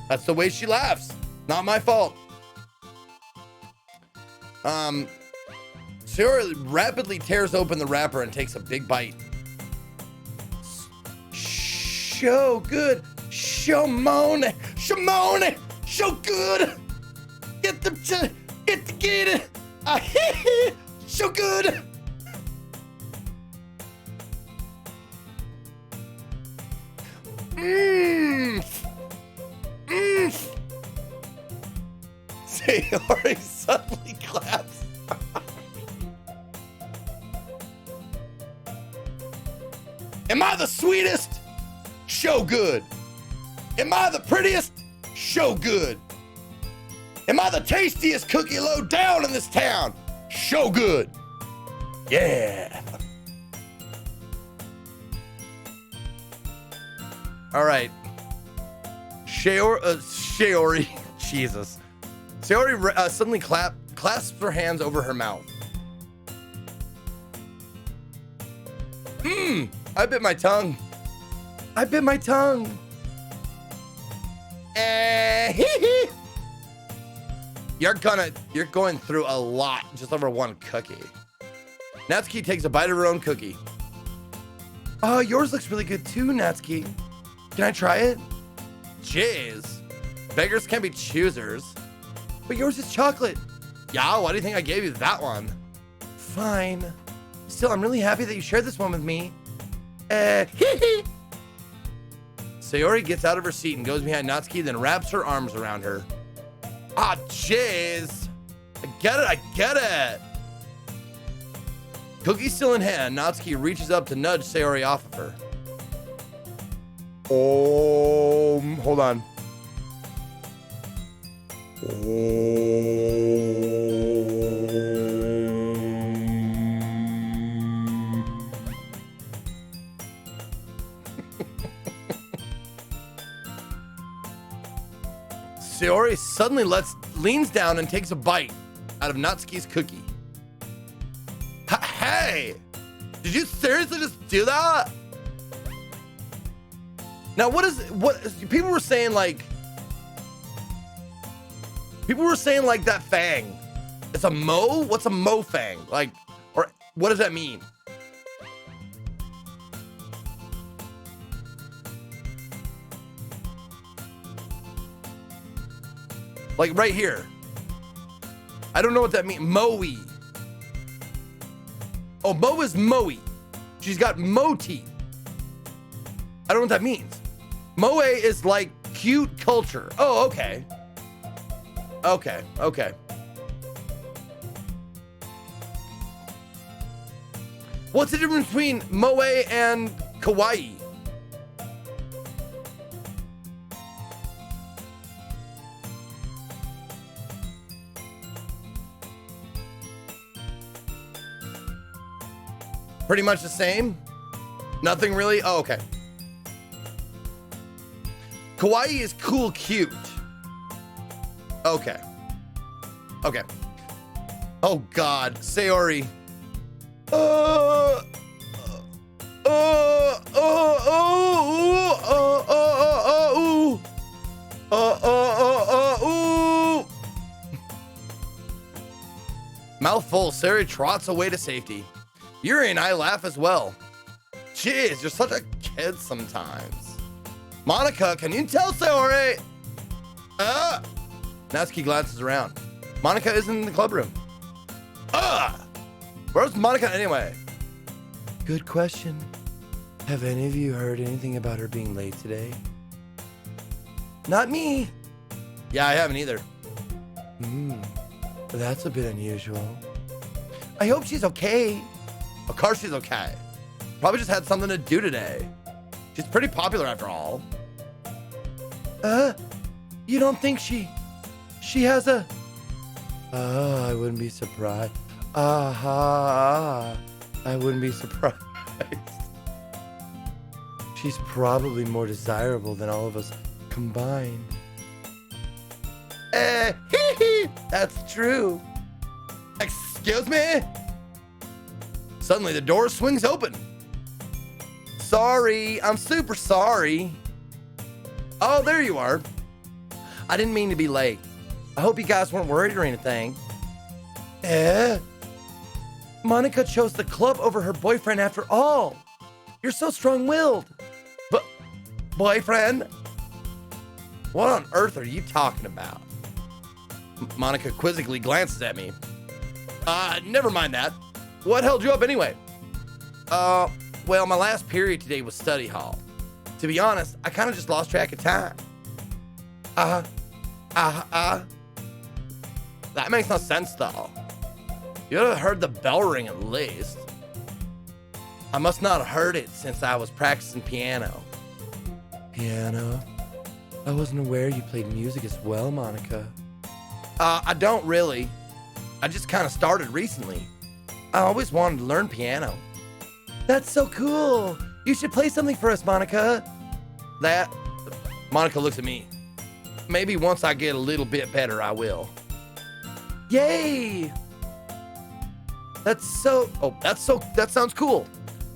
A: That's the way she laughs. Not my fault. Sayori rapidly tears open the wrapper and takes a big bite.
B: So good. Shimone. So good. Get it. So good.
A: Sayori suddenly claps. Am I the sweetest? Show good. Am I the prettiest? Show good. Am I the tastiest cookie low down in this town? Show good. Yeah. All right. Sayori, Jesus. Sayori suddenly clasps her hands over her mouth. I bit my tongue. You're going through a lot just over one cookie. Natsuki takes a bite of her own cookie.
B: Oh, yours looks really good too, Natsuki. Can I try it?
A: Jeez. Beggars can't be choosers.
B: But yours is chocolate.
A: Yeah, why do you think I gave you that one?
B: Fine. Still, I'm really happy that you shared this one with me.
A: Sayori gets out of her seat and goes behind Natsuki, then wraps her arms around her. Ah, jeez. I get it. Cookie still in hand, Natsuki reaches up to nudge Sayori off of her. Oh, hold on. Sayori suddenly leans down and takes a bite out of Natsuki's cookie. Hey! Did you seriously just do that? Now, what people were saying like that fang. It's a mo? What's a mo fang? Like, or what does that mean? Like right here. I don't know what that means. Moe. Oh, Mo is Moe. She's got Mo teeth. I don't know what that means. Moe is like cute culture. Oh, okay. Okay. What's the difference between Moe and kawaii? Pretty much the same? Nothing really? Oh, okay. Kawaii is cool, cute. Okay. Oh God, Sayori. Mouth full, Sayori trots away to safety. Yuri and I laugh as well. Jeez, you're such a kid sometimes. Monica, can you tell Sayori? Natsuki glances around. Monica isn't in the club room. Where's Monica anyway?
B: Good question. Have any of you heard anything about her being late today?
A: Not me. Yeah, I haven't either.
B: That's a bit unusual.
A: I hope she's okay. Of course she's okay. Probably just had something to do today. She's pretty popular after all.
B: You don't think she has a... I wouldn't be surprised. I wouldn't be surprised. She's probably more desirable than all of us combined.
A: That's true. Excuse me? Suddenly the door swings open. Sorry, I'm super sorry. Oh, there you are. I didn't mean to be late. I hope you guys weren't worried or anything.
B: Monica chose the club over her boyfriend after all. You're so strong-willed.
A: But boyfriend? What on earth are you talking about? Monica quizzically glances at me. Never mind that. What held you up anyway? Well, my last period today was study hall. To be honest, I kind of just lost track of time. That makes no sense though. You would have heard the bell ring at least. I must not have heard it since I was practicing piano.
B: Piano? I wasn't aware you played music as well, Monica.
A: I don't really. I just kind of started recently. I always wanted to learn piano.
B: That's so cool. You should play something for us, Monica.
A: Monica looks at me. Maybe once I get a little bit better, I will.
B: Yay!
A: That sounds cool.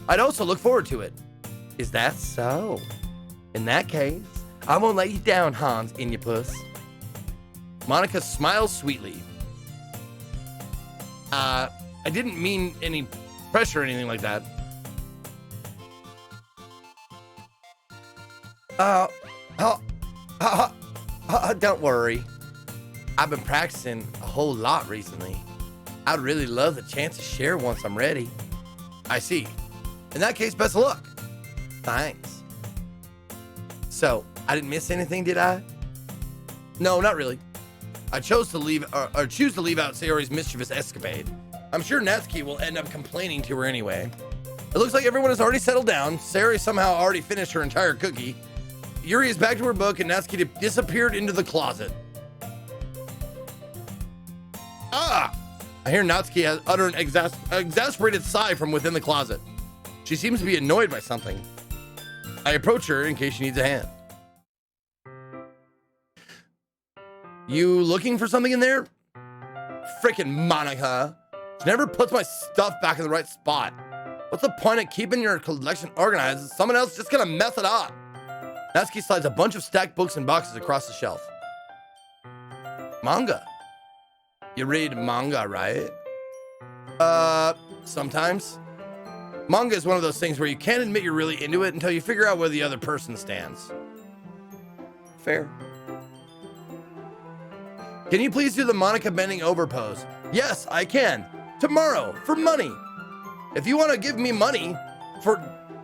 A: I'd also look forward to it. Is that so? In that case, I won't let you down, Hans Inyapus. Monica smiles sweetly. I didn't mean any pressure or anything like that. Don't worry. I've been practicing a whole lot recently. I'd really love the chance to share once I'm ready. I see. In that case, best of luck. Thanks. So, I didn't miss anything, did I? No, not really. I choose to leave out Sayori's mischievous escapade. I'm sure Natsuki will end up complaining to her anyway. It looks like everyone has already settled down. Sayori somehow already finished her entire cookie. Yuri is back to her book and Natsuki disappeared into the closet. I hear Natsuki utter an exasperated sigh from within the closet. She seems to be annoyed by something. I approach her in case she needs a hand. You looking for something in there? Frickin' Monica. She never puts my stuff back in the right spot. What's the point of keeping your collection organized? Someone else just gonna mess it up. Natsuki slides a bunch of stacked books and boxes across the shelf. Manga. You read manga, right? Sometimes. Manga is one of those things where you can't admit you're really into it until you figure out where the other person stands. Fair. Can you please do the Monica bending over pose? Yes, I can. Tomorrow, for money. If you want to give me money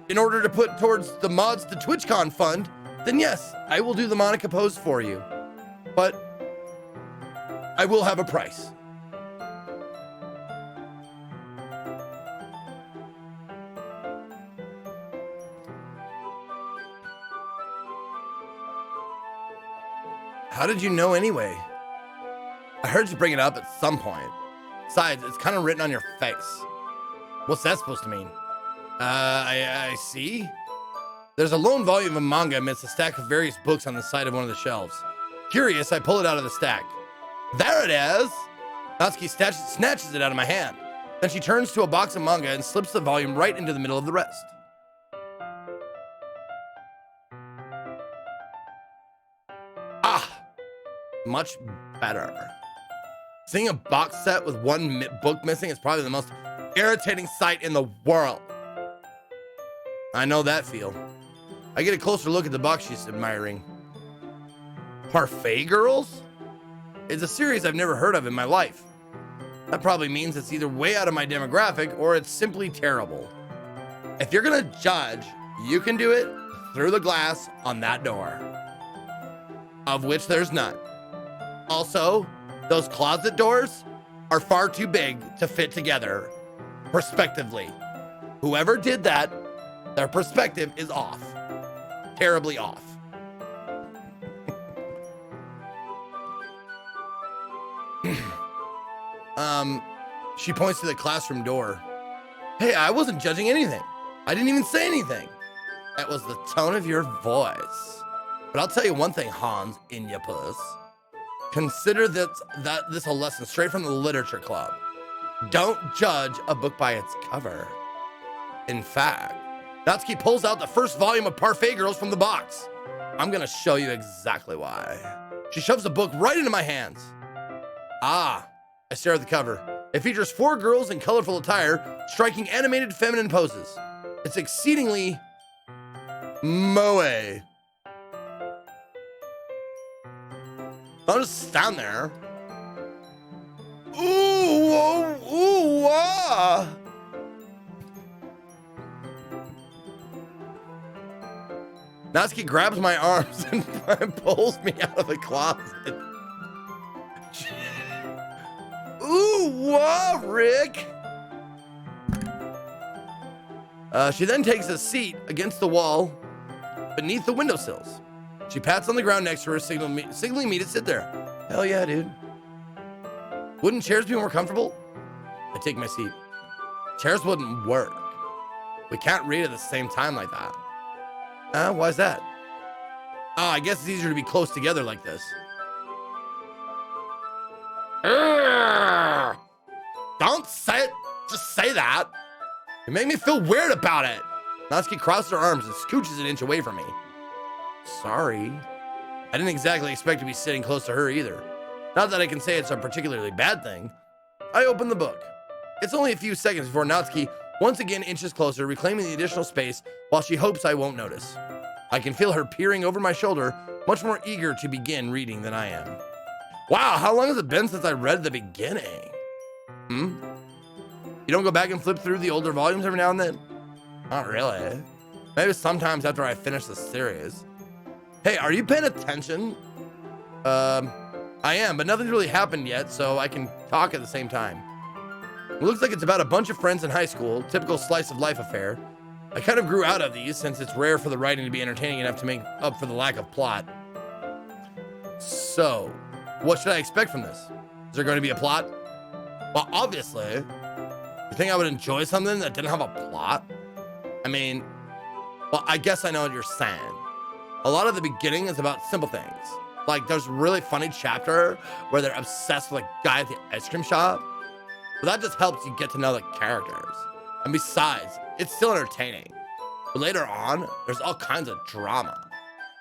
A: in order to put towards the mods to TwitchCon fund, then yes, I will do the Monica pose for you. But I will have a price. How did you know anyway? I heard you bring it up at some point. Besides, it's kind of written on your face. What's that supposed to mean? I see. There's a lone volume of manga amidst a stack of various books on the side of one of the shelves. Curious, I pull it out of the stack. There it is! Natsuki snatches it out of my hand. Then she turns to a box of manga and slips the volume right into the middle of the rest. Much better. Seeing a box set with one book missing is probably the most irritating sight in the world. I know that feel. I get a closer look at the box she's admiring. Parfait Girls? It's a series I've never heard of in my life. That probably means it's either way out of my demographic or it's simply terrible. If you're gonna judge, you can do it through the glass on that door, of which there's none. Also, those closet doors are far too big to fit together, prospectively. Whoever did that, their perspective is off. Terribly off. She points to the classroom door. Hey, I wasn't judging anything. I didn't even say anything. That was the tone of your voice. But I'll tell you one thing, Hans Inyapus. Consider this a lesson straight from the literature club. Don't judge a book by its cover. In fact, Natsuki pulls out the first volume of Parfait Girls from the box. I'm gonna show you exactly why. She shoves the book right into my hands. Ah, I stare at the cover. It features 4 girls in colorful attire, striking animated feminine poses. It's exceedingly moe. I'll just stand there. Ooh, whoa, ooh, ah. Natsuki grabs my arms and pulls me out of the closet. Ooh, whoa, Rick. She then takes a seat against the wall beneath the windowsills. She pats on the ground next to her, signaling me to sit there. Hell yeah, dude. Wouldn't chairs be more comfortable? I take my seat. Chairs wouldn't work. We can't read at the same time like that. Why's that? Oh, I guess it's easier to be close together like this. Urgh! Don't say it. Just say that. You make me feel weird about it. Natsuki crosses her arms and scooches an inch away from me. Sorry. I didn't exactly expect to be sitting close to her either. Not that I can say it's a particularly bad thing. I open the book. It's only a few seconds before Natsuki once again inches closer, reclaiming the additional space while she hopes I won't notice. I can feel her peering over my shoulder, much more eager to begin reading than I am. Wow, how long has it been since I read the beginning? You don't go back and flip through the older volumes every now and then? Not really. Maybe sometimes after I finish the series. Hey, are you paying attention? I am, but nothing's really happened yet, so I can talk at the same time. It looks like it's about a bunch of friends in high school, typical slice of life affair. I kind of grew out of these since it's rare for the writing to be entertaining enough to make up for the lack of plot. So, what should I expect from this? Is there going to be a plot? Well, obviously. You think I would enjoy something that didn't have a plot? I mean, well, I guess I know what you're saying. A lot of the beginning is about simple things. Like, there's a really funny chapter where they're obsessed with a guy at the ice cream shop. But that just helps you get to know the characters. And besides, it's still entertaining. But later on, there's all kinds of drama.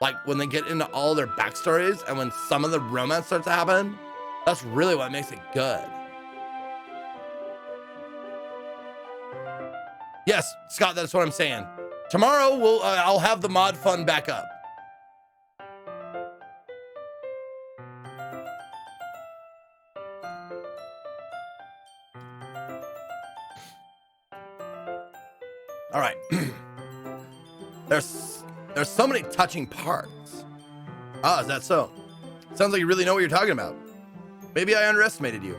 A: Like when they get into all their backstories and when some of the romance starts to happen, that's really what makes it good. Yes, Scott, that's what I'm saying. Tomorrow, I'll have the mod fun back up. All right. There's so many touching parts. Ah, is that so? Sounds like you really know what you're talking about. Maybe I underestimated you.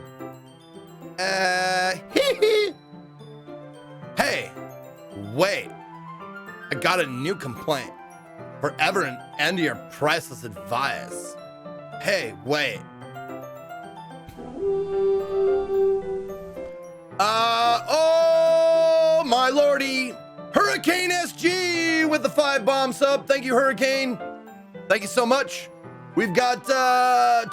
A: Hey, wait. I got a new complaint. Forever an end to your priceless advice. Hey, wait. Oh, my lordy. Hurricane SG with the 5 bomb sub. Thank you, Hurricane. Thank you so much. We've got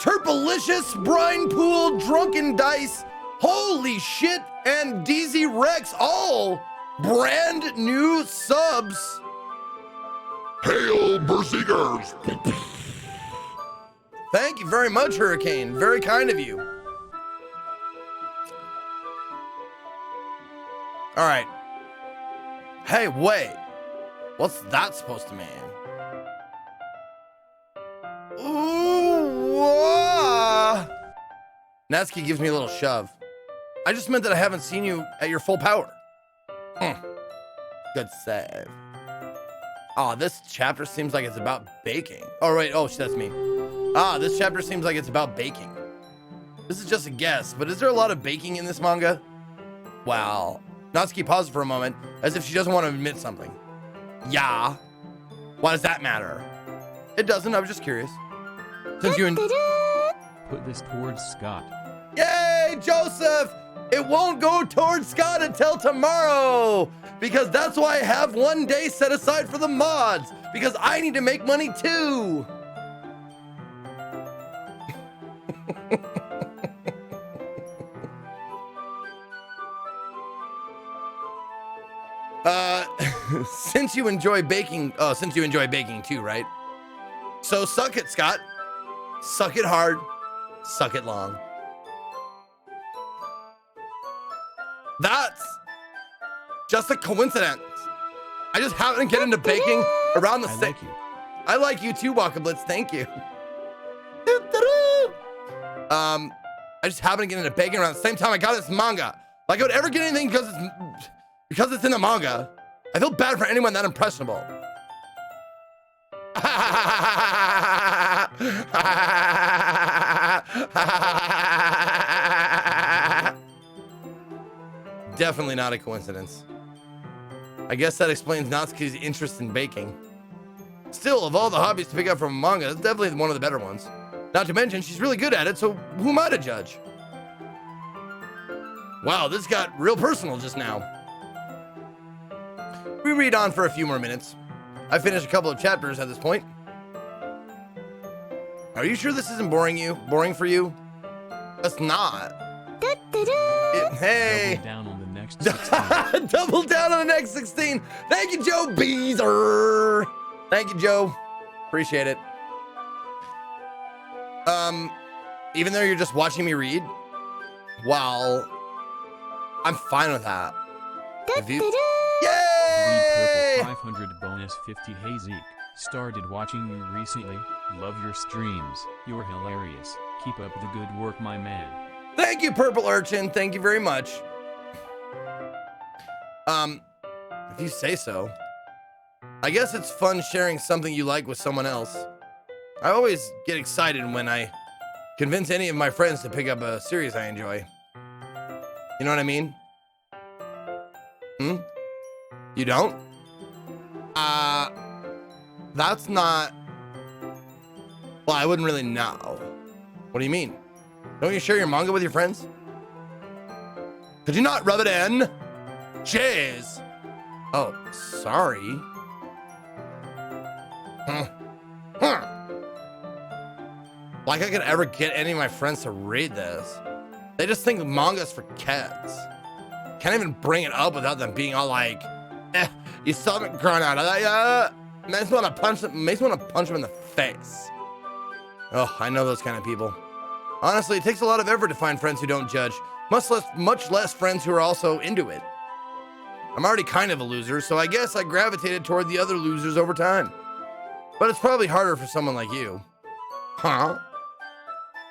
A: Turpalicious, Brine Pool, Drunken Dice, Holy Shit, and DZ Rex, all brand new subs.
C: Hail, Berserkers!
A: Thank you very much, Hurricane. Very kind of you. All right. Hey, wait. What's that supposed to mean? Ooh, whoa. Natsuki gives me a little shove. I just meant that I haven't seen you at your full power. Good save. Oh, this chapter seems like it's about baking. Oh, wait. Oh, that's me. This chapter seems like it's about baking. This is just a guess, but is there a lot of baking in this manga? Wow. Natsuki pauses for a moment, as if she doesn't want to admit something. Yeah. Why does that matter? It doesn't. I was just curious. Since you
D: Put this towards Scott.
A: Yay, Joseph! It won't go towards Scott until tomorrow, because that's why I have one day set aside for the mods, because I need to make money too. Since you enjoy baking too, right? So suck it, Scott. Suck it hard. Suck it long. That's just a coincidence. I just happen to get into baking around the same. I like you too, Waka Blitz. Thank you. I just happen to get into baking around the same time I got this manga. Like I would ever get anything because it's in the manga. I feel bad for anyone that impressionable. Definitely not a coincidence. I guess that explains Natsuki's interest in baking. Still, of all the hobbies to pick up from a manga, it's definitely one of the better ones. Not to mention, she's really good at it, so who am I to judge? Wow, this got real personal just now. We read on for a few more minutes. I finished a couple of chapters at this point. Are you sure this isn't boring for you? It's not. Hey.
D: Double down on the next 16.
A: Double down on the next 16. Thank you, Joe Beezer. Thank you, Joe. Appreciate it. Even though you're just watching me read, well, I'm fine with that. If you, yay!
D: Purple 500 bonus 50. Hey Zeke, started watching you recently. Love your streams. You're hilarious. Keep up the good work, my man.
A: Thank you, Purple Urchin. Thank you very much. If you say so. I guess it's fun sharing something you like with someone else. I always get excited when I convince any of my friends to pick up a series I enjoy. You know what I mean? You don't? That's not... Well, I wouldn't really know. What do you mean? Don't you share your manga with your friends? Could you not rub it in? Jeez. Oh, sorry. Like I could ever get any of my friends to read this. They just think manga's for kids. Can't even bring it up without them being all like, you still haven't grown out of that yet? Makes me want to punch them in the face. Oh, I know those kind of people. Honestly, it takes a lot of effort to find friends who don't judge, much less friends who are also into it. I'm already kind of a loser, so I guess I gravitated toward the other losers over time. But it's probably harder for someone like you. Huh?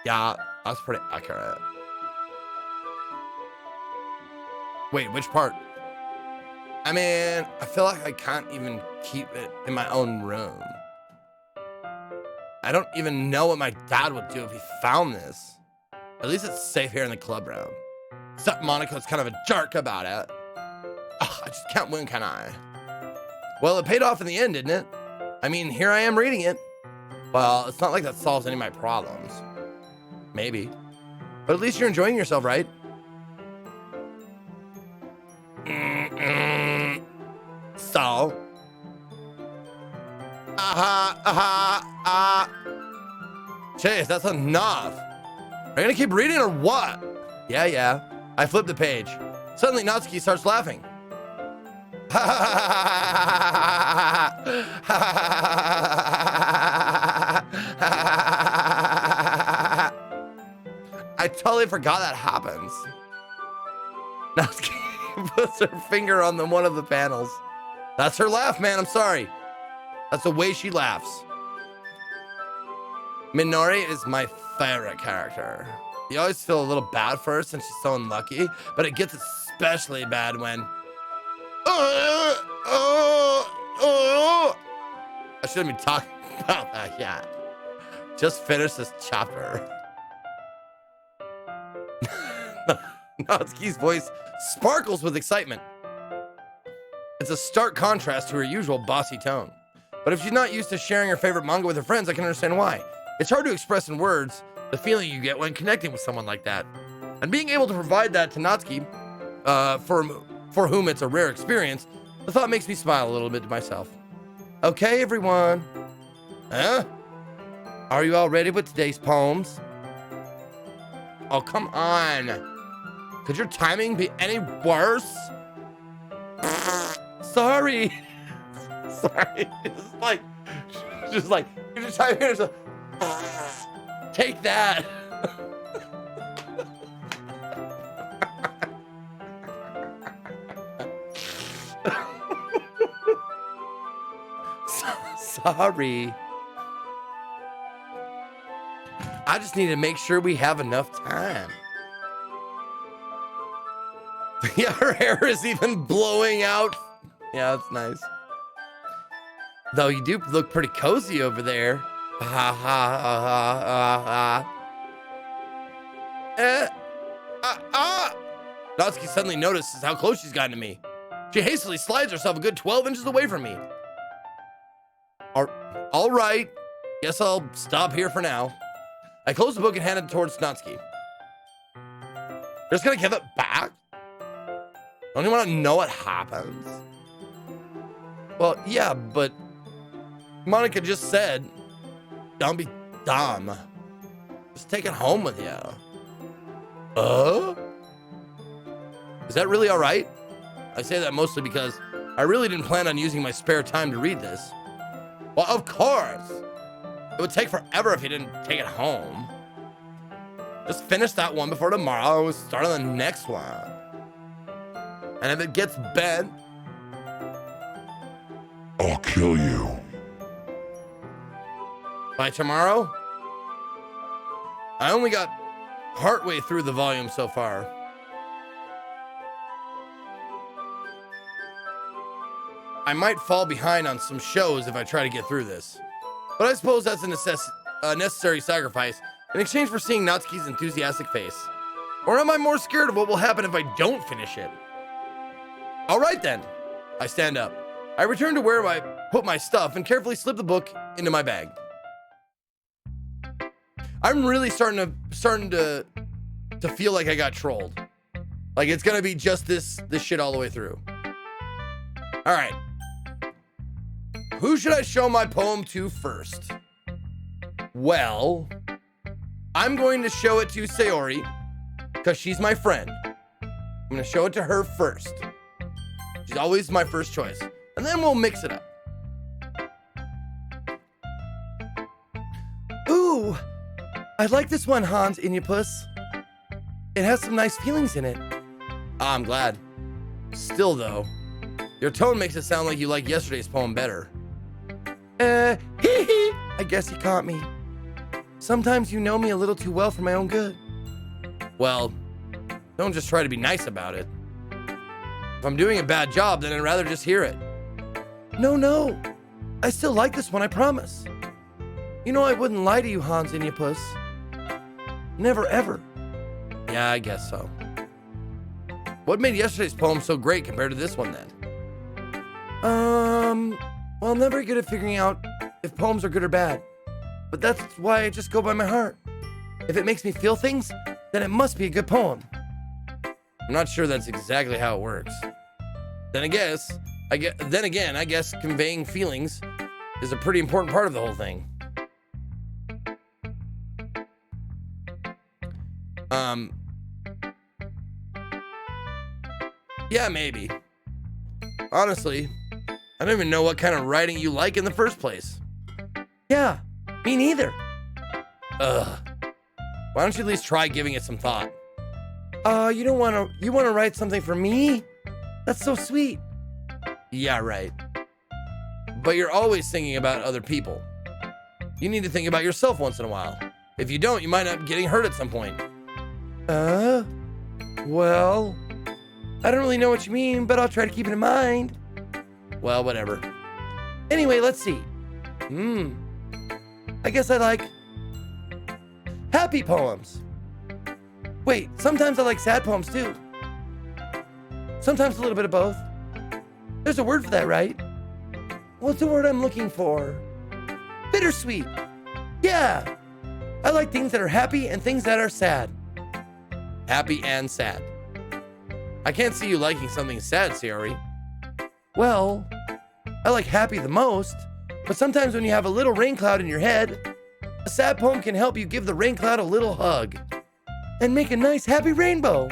A: Yeah, that's pretty accurate. Wait, which part? I mean, I feel like I can't even keep it in my own room. I don't even know what my dad would do if he found this. At least it's safe here in the club room. Except Monaco's kind of a jerk about it. Ugh, I just can't win, can I? Well, it paid off in the end, didn't it? I mean, here I am reading it. Well, it's not like that solves any of my problems. Maybe. But at least you're enjoying yourself, right? So? Chase, that's enough. Are you gonna keep reading or what? Yeah. I flipped the page. Suddenly, Natsuki starts laughing. I totally forgot that happens. Natsuki. puts her finger on one of the panels. That's her laugh, man. I'm sorry. That's the way she laughs. Minori is my favorite character. You always feel a little bad for her since she's so unlucky, but it gets especially bad when... I shouldn't be talking about that yet. Just finish this chapter. Natsuki's voice sparkles with excitement. It's a stark contrast to her usual bossy tone. But if she's not used to sharing her favorite manga with her friends, I can understand why. It's hard to express in words the feeling you get when connecting with someone like that. And being able to provide that to Natsuki, for whom it's a rare experience, the thought makes me smile a little bit to myself. Okay, everyone. Huh? Are you all ready with today's poems? Oh, come on. Could your timing be any worse? Sorry. Sorry. Just like, you're just typing here. Take that. Sorry. I just need to make sure we have enough time. Yeah, her hair is even blowing out. Yeah, that's nice. Though you do look pretty cozy over there. Ha ha ha ha ha. Natsuki suddenly notices how close she's gotten to me. She hastily slides herself a good 12 inches away from me. All right. Guess I'll stop here for now. I close the book and hand it towards Natsuki. You're just gonna give it back? Don't you want to know what happens? Well, yeah, but Monica just said, don't be dumb. Just take it home with you. Is that really all right? I say that mostly because I really didn't plan on using my spare time to read this. Well, of course. It would take forever if you didn't take it home. Just finish that one before tomorrow and we'll start on the next one. And if it gets bent,
C: I'll kill you.
A: by tomorrow? I only got partway through the volume so far. I might fall behind on some shows if I try to get through this. But I suppose that's a necessary sacrifice in exchange for seeing Natsuki's enthusiastic face. Or am I more scared of what will happen if I don't finish it? All right then. I stand up. I return to where I put my stuff and carefully slip the book into my bag. I'm really starting to feel like I got trolled. Like it's gonna be just this shit all the way through. All right. Who should I show my poem to first? Well, I'm going to show it to Sayori because she's my friend. I'm going to show it to her first. She's always my first choice. And then we'll mix it up.
B: Ooh, I like this one, Hans Inyapus. It has some nice feelings in it.
A: I'm glad. Still, though, your tone makes it sound like you like yesterday's poem better.
B: I guess you caught me. Sometimes you know me a little too well for my own good.
A: Well, don't just try to be nice about it. If I'm doing a bad job, then I'd rather just hear it.
B: No. I still like this one, I promise. You know I wouldn't lie to you, Hans Inyapus. Never, ever.
A: Yeah, I guess so. What made yesterday's poem so great compared to this one, then?
B: Well, I'm never good at figuring out if poems are good or bad. But that's why I just go by my heart. If it makes me feel things, then it must be a good poem.
A: I'm not sure that's exactly how it works. Then again, I guess conveying feelings is a pretty important part of the whole thing. Yeah, maybe. Honestly, I don't even know what kind of writing you like in the first place.
B: Yeah, me neither.
A: Ugh. Why don't you at least try giving it some thought?
B: You want to write something for me? That's so sweet.
A: Yeah, right. But you're always thinking about other people. You need to think about yourself once in a while. If you don't, you might end up getting hurt at some point.
B: Well, I don't really know what you mean, but I'll try to keep it in mind.
A: Well, whatever.
B: Anyway, let's see. I guess I like happy poems. Wait, sometimes I like sad poems too. Sometimes a little bit of both. There's a word for that, right? What's the word I'm looking for? Bittersweet. Yeah. I like things that are happy and things that are sad.
A: Happy and sad. I can't see you liking something sad, Sayori.
B: Well, I like happy the most, but sometimes when you have a little rain cloud in your head, a sad poem can help you give the rain cloud a little hug and make a nice happy rainbow.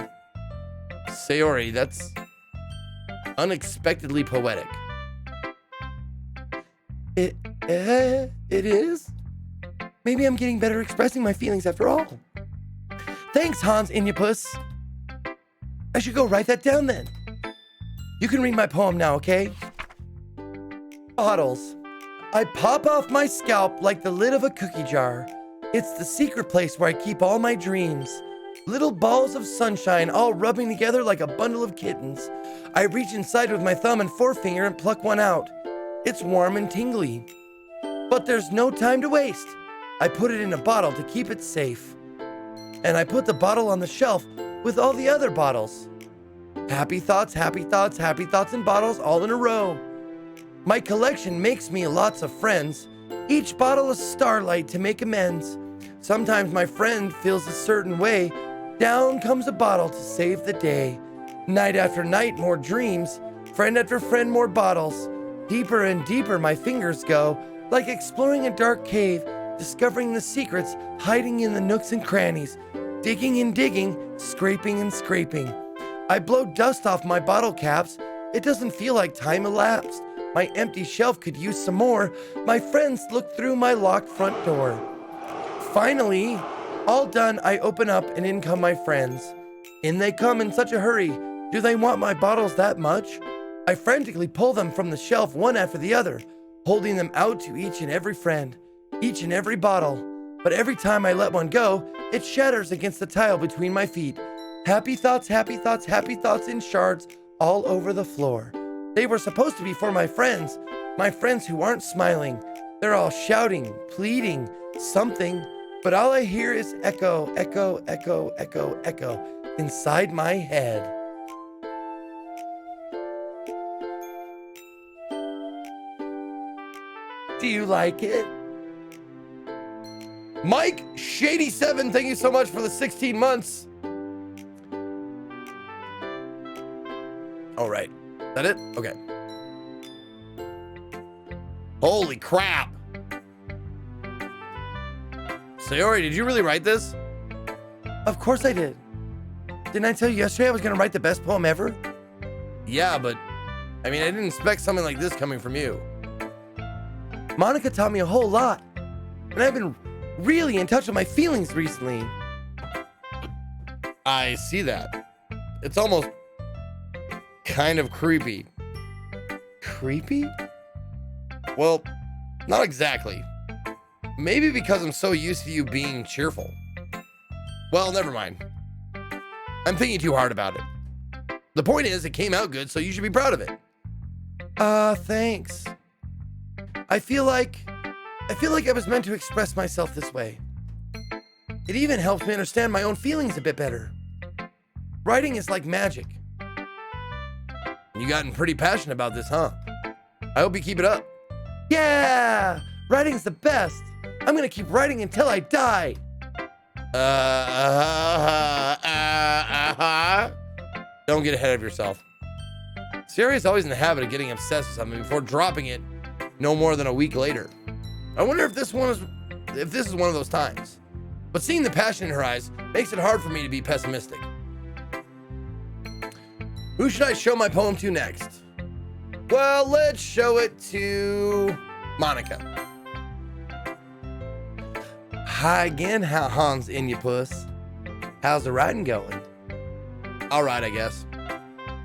A: Sayori, that's unexpectedly poetic.
B: It is? Maybe I'm getting better expressing my feelings after all. Thanks, Hans Inyapus. I should go write that down then. You can read my poem now, okay? Bottles. I pop off my scalp like the lid of a cookie jar. It's the secret place where I keep all my dreams. Little balls of sunshine all rubbing together like a bundle of kittens. I reach inside with my thumb and forefinger and pluck one out. It's warm and tingly. But there's no time to waste. I put it in a bottle to keep it safe. And I put the bottle on the shelf with all the other bottles. Happy thoughts, happy thoughts, happy thoughts in bottles all in a row. My collection makes me lots of friends. Each bottle a starlight to make amends. Sometimes my friend feels a certain way. Down comes a bottle to save the day. Night after night, more dreams. Friend after friend, more bottles. Deeper and deeper my fingers go, like exploring a dark cave, discovering the secrets hiding in the nooks and crannies. Digging and digging, scraping and scraping. I blow dust off my bottle caps. It doesn't feel like time elapsed. My empty shelf could use some more. My friends look through my locked front door. Finally, all done, I open up and in come my friends. In they come in such a hurry. Do they want my bottles that much? I frantically pull them from the shelf one after the other, holding them out to each and every friend, each and every bottle. But every time I let one go, it shatters against the tile between my feet. Happy thoughts, happy thoughts, happy thoughts in shards all over the floor. They were supposed to be for my friends who aren't smiling. They're all shouting, pleading, something, but all I hear is echo, echo, echo, echo, echo inside my head. Do you like it?
A: Mike Shady7, thank you so much for the 16 months. All right. Is that it? Okay. Holy crap. Sayori, did you really write this?
B: Of course I did. Didn't I tell you yesterday I was going to write the best poem ever?
A: Yeah, but I mean, I didn't expect something like this coming from you.
B: Monica taught me a whole lot, and I've been really in touch with my feelings recently.
A: I see that. It's almost kind of creepy.
B: Creepy?
A: Well, not exactly. Maybe because I'm so used to you being cheerful. Well, never mind. I'm thinking too hard about it. The point is, it came out good, so you should be proud of it.
B: Thanks. I feel like I was meant to express myself this way. It even helps me understand my own feelings a bit better. Writing is like magic.
A: You gotten pretty passionate about this, huh? I hope you keep it up.
B: Yeah! Writing's the best. I'm gonna keep writing until I die.
A: Don't get ahead of yourself. Sayori's always in the habit of getting obsessed with something before dropping it no more than a week later. I wonder if this is one of those times. But seeing the passion in her eyes makes it hard for me to be pessimistic. Who should I show my poem to next? Well, let's show it to Monica.
B: Hi again, Hans Inyapus. How's the writing going?
A: All right, I guess.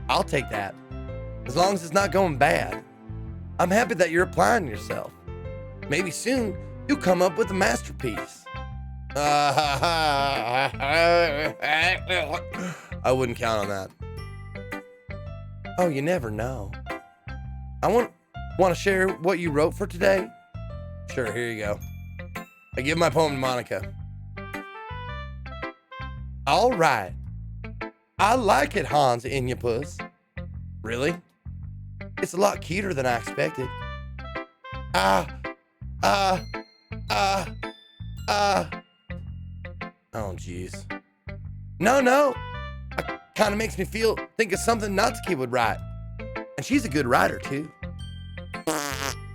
B: I'll take that.
A: as long as it's not going bad. I'm happy that you're applying yourself. Maybe soon you'll come up with a masterpiece. I wouldn't count on that. Oh, you never know. I want to share what you wrote for today? Sure, here you go. I give my poem to Monica. All right. I like it, Hans Inyapus. Really? It's a lot cuter than I expected. Oh, jeez. No. It kind of makes me think of something Natsuki would write. And she's a good writer, too.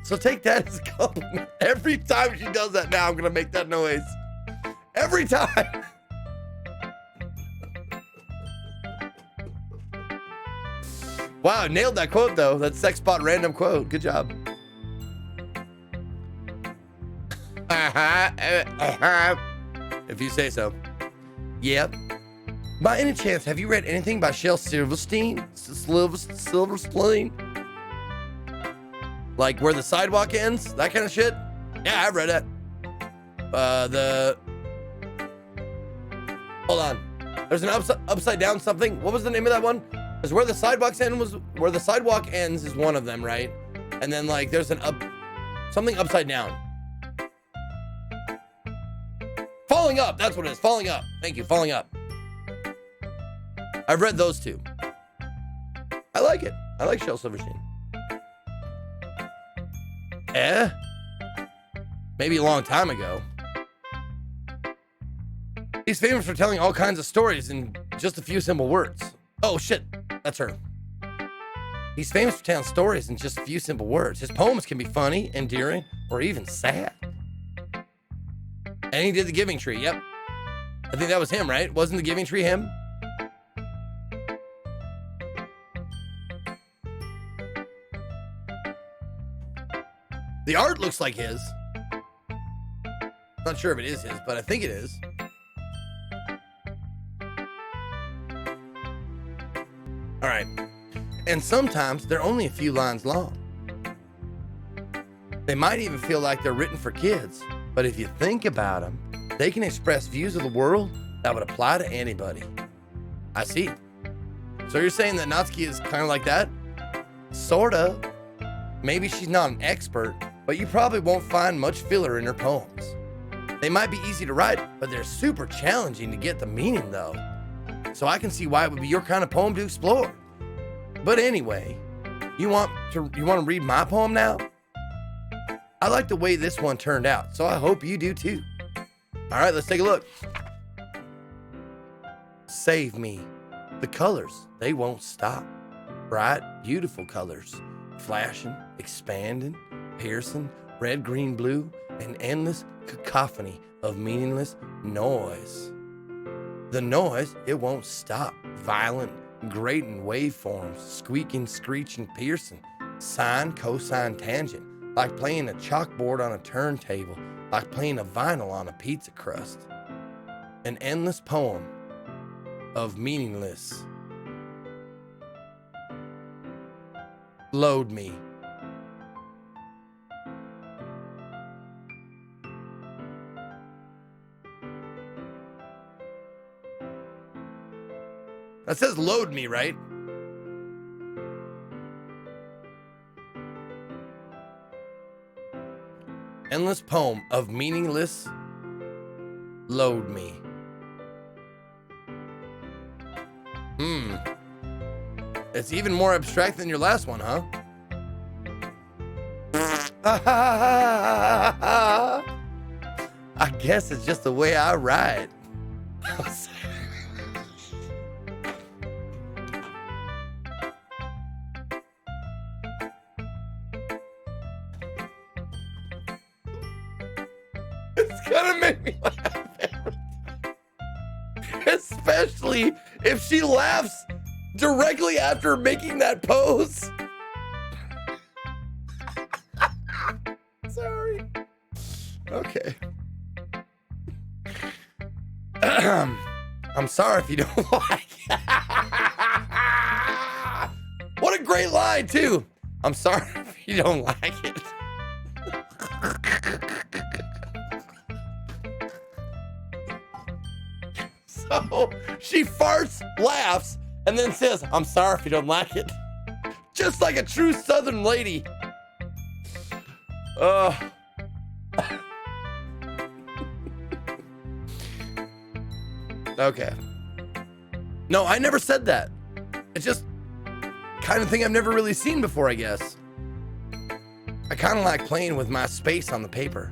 A: So take that as a compliment. Every time she does that now, I'm going to make that noise. Every time. Wow, nailed that quote, though. That Sexpot random quote. Good job. If you say so. Yep. By any chance, have you read anything by Shel Silverstein? Silverstein? Like Where the Sidewalk Ends? That kind of shit? Yeah, I've read it. Hold on. There's an upside down something. What was the name of that one? Because Where the Sidewalk Ends is one of them, right? And then like there's something upside down. Falling Up, that's what it is. Falling Up. Thank you, Falling Up. I've read those two. I like it. I like Shel Silverstein. Maybe a long time ago. He's famous for telling all kinds of stories in just a few simple words. Oh shit, that's her. He's famous for telling stories in just a few simple words. His poems can be funny, endearing, or even sad. And he did The Giving Tree, yep. I think that was him, right? Wasn't The Giving Tree him? The art looks like his. Not sure if it is his, but I think it is. All right. And sometimes they're only a few lines long. They might even feel like they're written for kids, but if you think about them, they can express views of the world that would apply to anybody. I see. So you're saying that Natsuki is kind of like that? Sorta. Maybe she's not an expert, but you probably won't find much filler in her poems. They might be easy to write, but they're super challenging to get the meaning though. So I can see why it would be your kind of poem to explore. But anyway, you want to read my poem now? I like the way this one turned out, so I hope you do too. All right, let's take a look. Save me. The colors, they won't stop. Bright, beautiful colors. Flashing, expanding, piercing, red, green, blue, an endless cacophony of meaningless noise. The noise, it won't stop. Violent, grating waveforms, squeaking, screeching, piercing, sine, cosine, tangent, like playing a chalkboard on a turntable, like playing a vinyl on a pizza crust. An endless poem of meaningless. Load me. That says load me, right? Endless poem of meaningless. Load me. It's even more abstract than your last one, huh? I guess it's just the way I write. It's gonna make me laugh every time. Especially if she laughs directly after making that pose. Sorry. Okay. I'm sorry if you don't like it. What a great line too. I'm sorry if you don't like it. So she farts, laughs, and then says, I'm sorry if you don't like it. Just like a true Southern lady. Okay. No, I never said that. It's just kind of thing I've never really seen before, I guess. I kind of like playing with my space on the paper.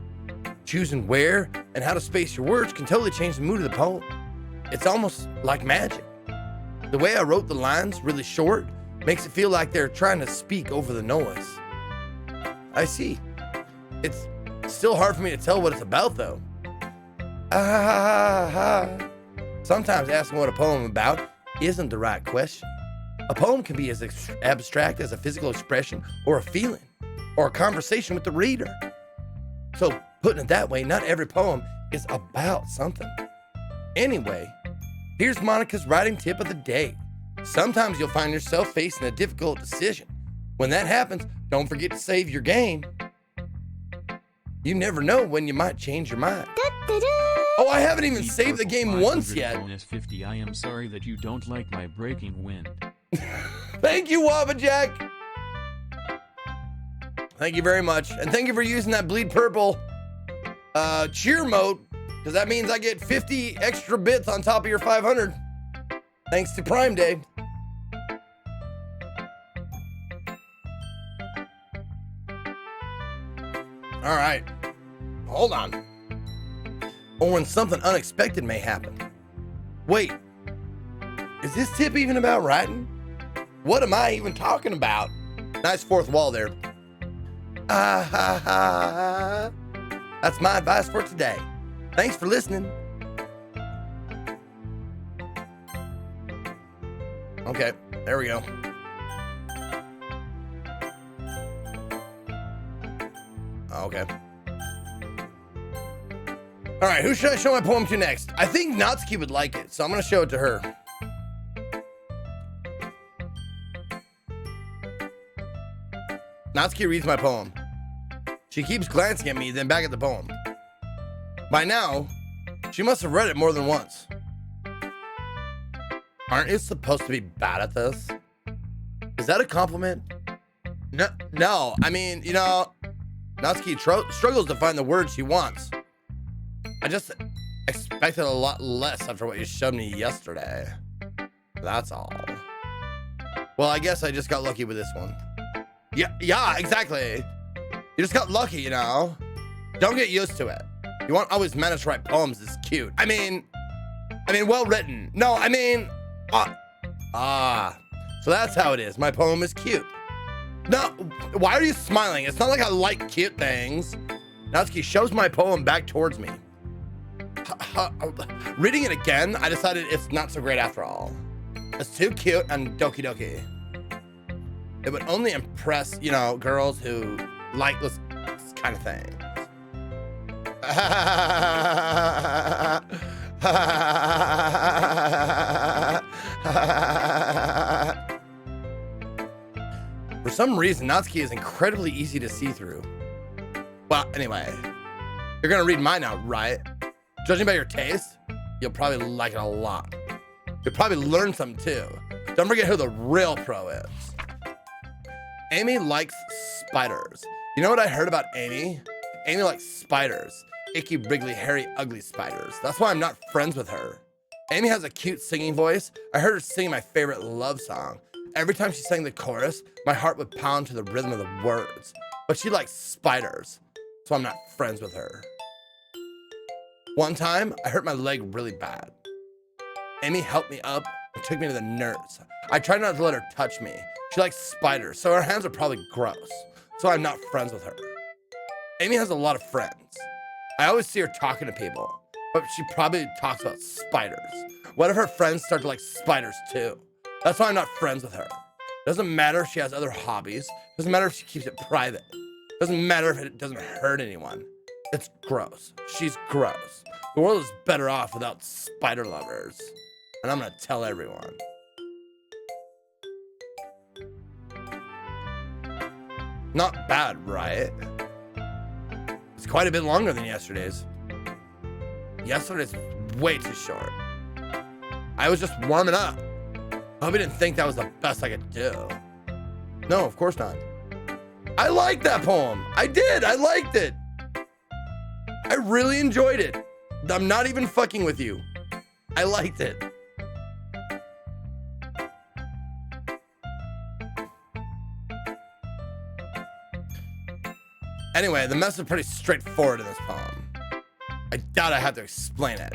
A: Choosing where and how to space your words can totally change the mood of the poem. It's almost like magic. The way I wrote the lines, really short, makes it feel like they're trying to speak over the noise. I see. It's still hard for me to tell what it's about, though. Sometimes asking what a poem is about isn't the right question. A poem can be as abstract as a physical expression or a feeling or a conversation with the reader. So putting it that way, not every poem is about something. Anyway, here's Monica's writing tip of the day. Sometimes you'll find yourself facing a difficult decision. When that happens, don't forget to save your game. You never know when you might change your mind. Oh, I haven't even saved the game once yet.
D: Bonus 50. I am sorry that you don't like my breaking wind.
A: Thank you, Wabba Jack. Thank you very much. And thank you for using that bleed purple cheer mode, because that means I get 50 extra bits on top of your 500. Thanks to Prime Day. All right, hold on. Or when something unexpected may happen. Wait, is this tip even about writing? What am I even talking about? Nice fourth wall there. That's my advice for today. Thanks for listening. Okay, there we go. Okay. All right, who should I show my poem to next? I think Natsuki would like it, so I'm gonna show it to her. Natsuki reads my poem. She keeps glancing at me, then back at the poem. By now, she must have read it more than once. Aren't you supposed to be bad at this? Is that a compliment? No. I mean, you know, Natsuki struggles to find the words she wants. I just expected a lot less after what you showed me yesterday. That's all. Well, I guess I just got lucky with this one. Yeah, exactly. You just got lucky, you know? Don't get used to it. You won't always manage to write poems this cute. I mean, well written. No, I mean, so that's how it is. My poem is cute. No, why are you smiling? It's not like I like cute things. Natsuki shows my poem back towards me. Reading it again, I decided it's not so great after all. It's too cute and Doki Doki. It would only impress, you know, girls who like this kind of thing. For some reason, Natsuki is incredibly easy to see through. Well, anyway, you're gonna read mine now, right? Judging by your taste, you'll probably like it a lot. You'll probably learn something too. Don't forget who the real pro is. Amy likes spiders. You know what I heard about Amy? Amy likes spiders. Icky, wriggly, hairy, ugly spiders. That's why I'm not friends with her. Amy has a cute singing voice. I heard her sing my favorite love song. Every time she sang the chorus, my heart would pound to the rhythm of the words. But she likes spiders, so I'm not friends with her. One time, I hurt my leg really bad. Amy helped me up and took me to the nurse. I tried not to let her touch me. She likes spiders, so her hands are probably gross. So I'm not friends with her. Amy has a lot of friends. I always see her talking to people, but she probably talks about spiders. What if her friends start to like spiders too? That's why I'm not friends with her. Doesn't matter if she has other hobbies. Doesn't matter if she keeps it private. Doesn't matter if it doesn't hurt anyone. It's gross. She's gross. The world is better off without spider lovers. And I'm gonna tell everyone. Not bad, right? It's quite a bit longer than yesterday's. Yesterday's way too short. I was just warming up. I hope you didn't think that was the best I could do. No, of course not. I liked that poem. I did. I liked it. I really enjoyed it. I'm not even fucking with you. I liked it. Anyway, the message is pretty straightforward in this poem. I doubt I have to explain it.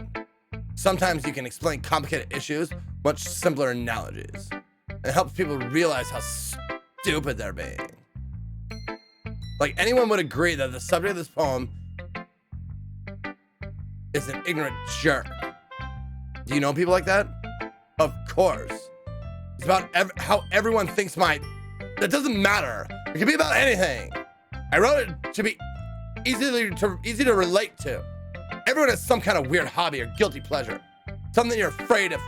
A: Sometimes you can explain complicated issues with much simpler analogies. It helps people realize how stupid they're being. Like, anyone would agree that the subject of this poem is an ignorant jerk. Do you know people like that? Of course. It's about how everyone thinks that doesn't matter. It can be about anything. I wrote it to be easy to relate to. Everyone has some kind of weird hobby or guilty pleasure. Something you're afraid if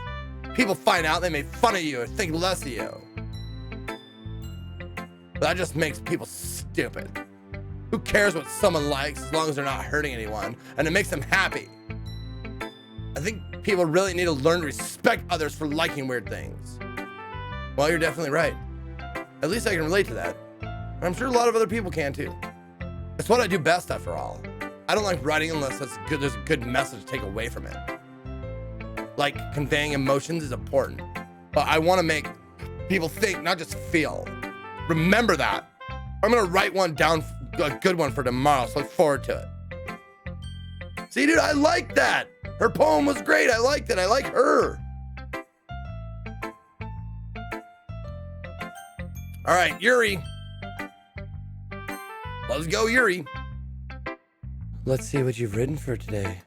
A: people find out they make fun of you or think less of you. But that just makes people stupid. Who cares what someone likes as long as they're not hurting anyone and it makes them happy? I think people really need to learn to respect others for liking weird things. Well, you're definitely right. At least I can relate to that. I'm sure a lot of other people can too. It's what I do best, after all. I don't like writing unless there's a good message to take away from it. Like, conveying emotions is important, but I want to make people think, not just feel. Remember that. I'm gonna write one down, a good one for tomorrow, so look forward to it. See, dude, I like that. Her poem was great. I liked it. I like her. All right, Yuri. Let's go, Yuri.
B: Let's see what you've written for today.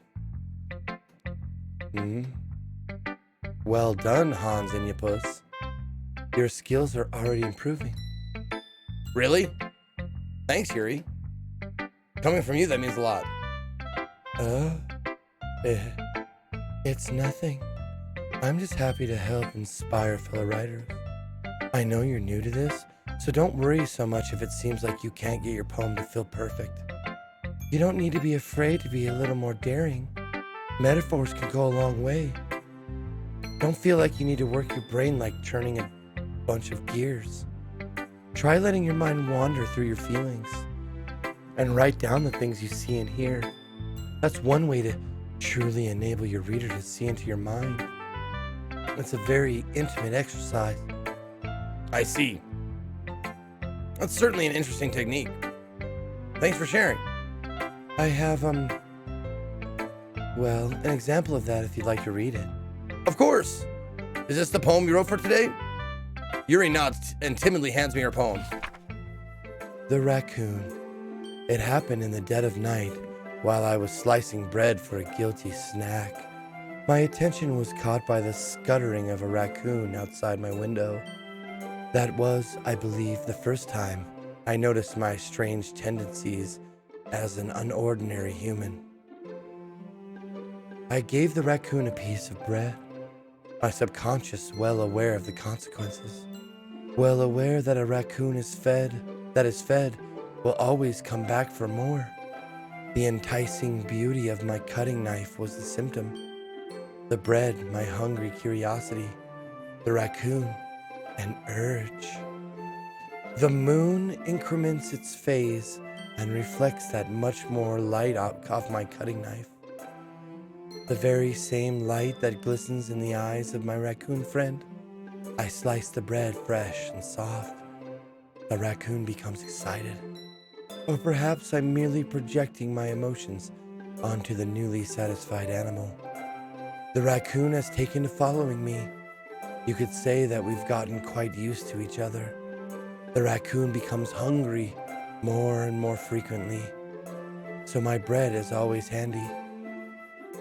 B: Well done, Hans Inyapus. Your skills are already improving.
A: Really? Thanks, Yuri. Coming from you, that means a lot.
B: It's nothing. I'm just happy to help inspire fellow writers. I know you're new to this, so don't worry so much if it seems like you can't get your poem to feel perfect. You don't need to be afraid to be a little more daring. Metaphors can go a long way. Don't feel like you need to work your brain like turning a bunch of gears. Try letting your mind wander through your feelings and write down the things you see and hear. That's one way to truly enable your reader to see into your mind. It's a very intimate exercise.
A: I see. That's certainly an interesting technique. Thanks for sharing.
B: I have, an example of that if you'd like to read it.
A: Of course. Is this the poem you wrote for today? Yuri nods and timidly hands me her poem.
B: The Raccoon. It happened in the dead of night while I was slicing bread for a guilty snack. My attention was caught by the scuttering of a raccoon outside my window. That was, I believe, the first time I noticed my strange tendencies as an unordinary human. I gave the raccoon a piece of bread, my subconscious well aware of the consequences, well aware that a raccoon is fed will always come back for more. The enticing beauty of my cutting knife was the symptom. The bread, my hungry curiosity. The raccoon, an urge. The moon increments its phase and reflects that much more light off my cutting knife. The very same light that glistens in the eyes of my raccoon friend. I slice the bread fresh and soft. The raccoon becomes excited. Or perhaps I'm merely projecting my emotions onto the newly satisfied animal. The raccoon has taken to following me. You could say that we've gotten quite used to each other. The raccoon becomes hungry more and more frequently, so my bread is always handy.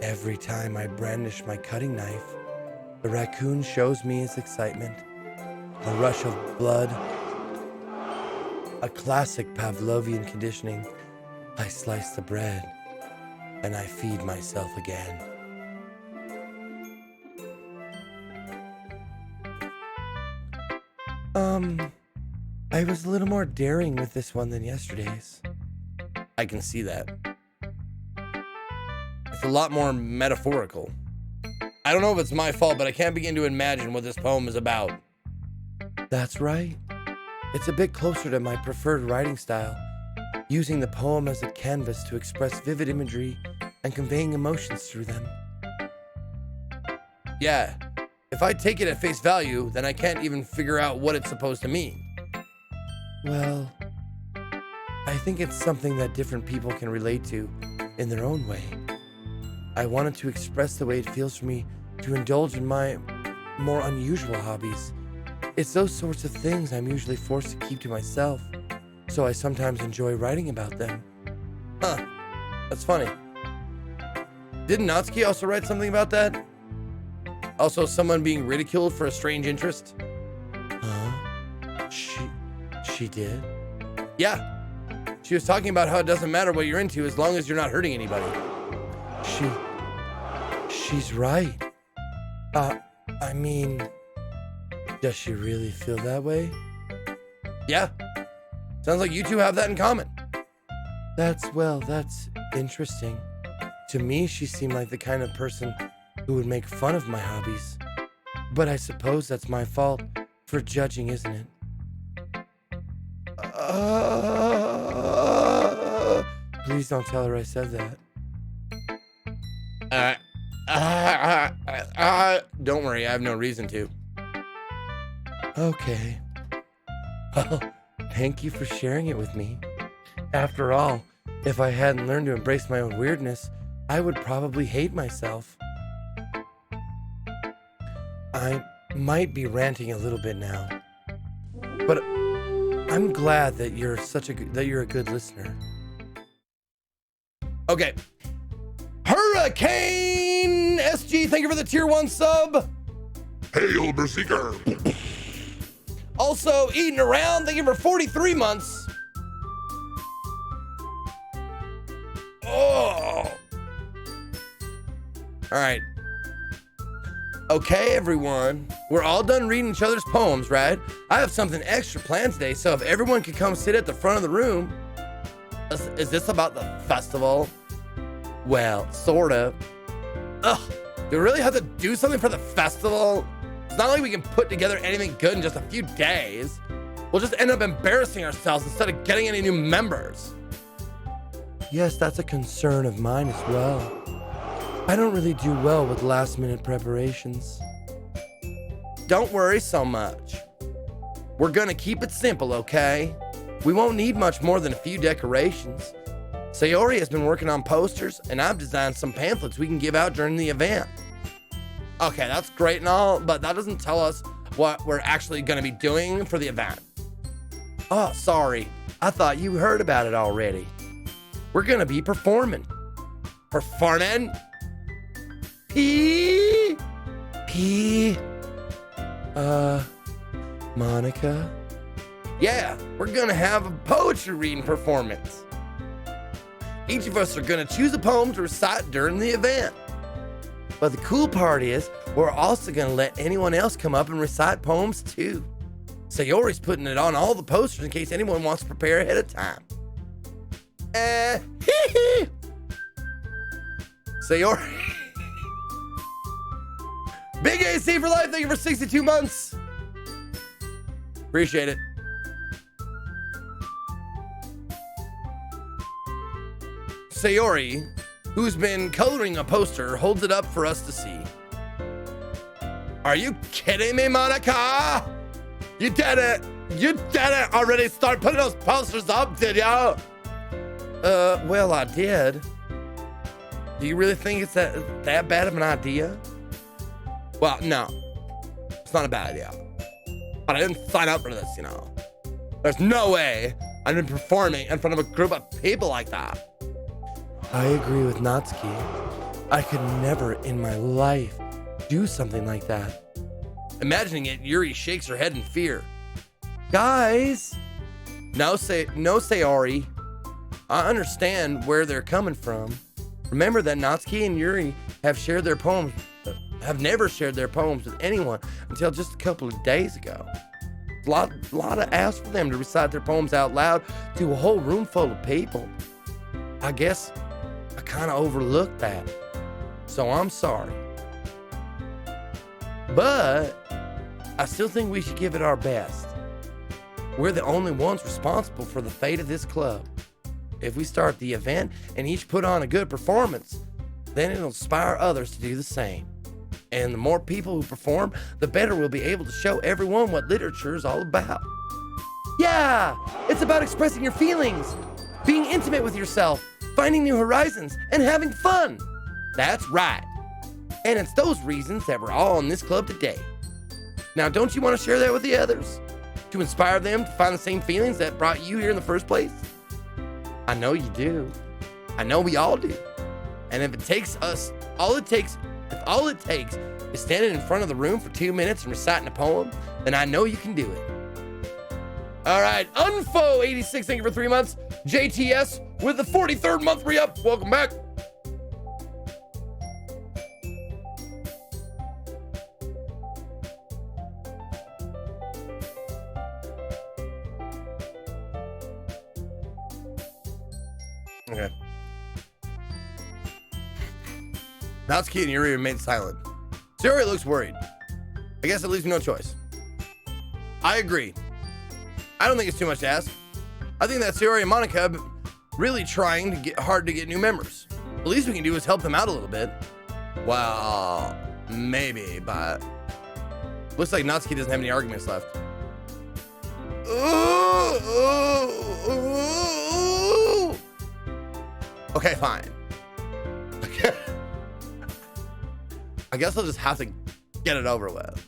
B: Every time I brandish my cutting knife, the raccoon shows me his excitement. A rush of blood, a classic Pavlovian conditioning. I slice the bread, and I feed myself again. I was a little more daring with this one than yesterday's.
A: I can see that. It's a lot more metaphorical. I don't know if it's my fault, but I can't begin to imagine what this poem is about.
B: That's right. It's a bit closer to my preferred writing style, using the poem as a canvas to express vivid imagery and conveying emotions through them.
A: Yeah, if I take it at face value, then I can't even figure out what it's supposed to mean.
B: Well, I think it's something that different people can relate to in their own way. I wanted to express the way it feels for me to indulge in my more unusual hobbies. It's those sorts of things I'm usually forced to keep to myself, so I sometimes enjoy writing about them.
A: Huh, that's funny. Didn't Natsuki also write something about that? Also, someone being ridiculed for a strange interest?
B: Huh? She did?
A: Yeah. She was talking about how it doesn't matter what you're into as long as you're not hurting anybody.
B: She's right. I mean, does she really feel that way?
A: Yeah. Sounds like you two have that in common.
B: That's interesting. To me, she seemed like the kind of person who would make fun of my hobbies. But I suppose that's my fault for judging, isn't it? Please don't tell her I said that.
A: Don't worry, I have no reason to.
B: Okay. Well, thank you for sharing it with me. After all, if I hadn't learned to embrace my own weirdness, I would probably hate myself. I might be ranting a little bit now, but I'm glad that you're a good listener.
A: Okay. Hurricane SG, thank you for the tier 1 sub.
C: Hail, Berserker!
A: Also, Eating Around, thank you for 43 months. Oh. All right. Okay, everyone. We're all done reading each other's poems, right? I have something extra planned today, so if everyone could come sit at the front of the room. Is this about the festival? Well, sort of. Ugh, do we really have to do something for the festival? It's not like we can put together anything good in just a few days. We'll just end up embarrassing ourselves instead of getting any new members.
B: Yes, that's a concern of mine as well. I don't really do well with last-minute preparations.
A: Don't worry so much. We're gonna keep it simple, okay? We won't need much more than a few decorations. Sayori has been working on posters, and I've designed some pamphlets we can give out during the event. Okay, that's great and all, but that doesn't tell us what we're actually gonna be doing for the event. Oh, sorry. I thought you heard about it already. We're gonna be performing. Performing?
B: Monica?
A: Yeah, we're gonna have a poetry reading performance. Each of us are gonna choose a poem to recite during the event. But the cool part is, we're also gonna let anyone else come up and recite poems too. Sayori's putting it on all the posters in case anyone wants to prepare ahead of time. Sayori. Big AC for life, thank you for 62 months. Appreciate it. Sayori, who's been coloring a poster, holds it up for us to see. Are you kidding me, Monica? You did it! You did it already! Start putting those posters up, did ya? Well, I did. Do you really think it's that bad of an idea? Well, no. It's not a bad idea. But I didn't sign up for this, you know. There's no way I've been performing in front of a group of people like that.
B: I agree with Natsuki. I could never in my life do something like that.
A: Imagining it, Yuri shakes her head in fear.
B: Guys!
A: No, Sayori. I understand where they're coming from. Remember that Natsuki and Yuri have never shared their poems with anyone until just a couple of days ago. As a lot of ask for them to recite their poems out loud to a whole room full of people. I guess I kind of overlooked that, so I'm sorry. But I still think we should give it our best. We're the only ones responsible for the fate of this club. If we start the event and each put on a good performance, then it'll inspire others to do the same. And the more people who perform, the better we'll be able to show everyone what literature is all about. Yeah, it's about expressing your feelings, being intimate with yourself, finding new horizons, and having fun. That's right. And it's those reasons that we're all in this club today. Now, don't you want to share that with the others? To inspire them to find the same feelings that brought you here in the first place? I know you do. I know we all do. And if all it takes is standing in front of the room for 2 minutes and reciting a poem, then I know you can do it. All right, Unfo86, thank you for 3 months. JTS with the 43rd month re-up. Welcome back. Okay. Natsuki and Yuri remain silent. Sayori looks worried. I guess it leaves me no choice. I agree. I don't think it's too much to ask. I think that Sayori and Monica have been really trying to get hard to get new members. The least we can do is help them out a little bit. Well, maybe, but looks like Natsuki doesn't have any arguments left. Okay, fine. I guess I'll just have to get it over with.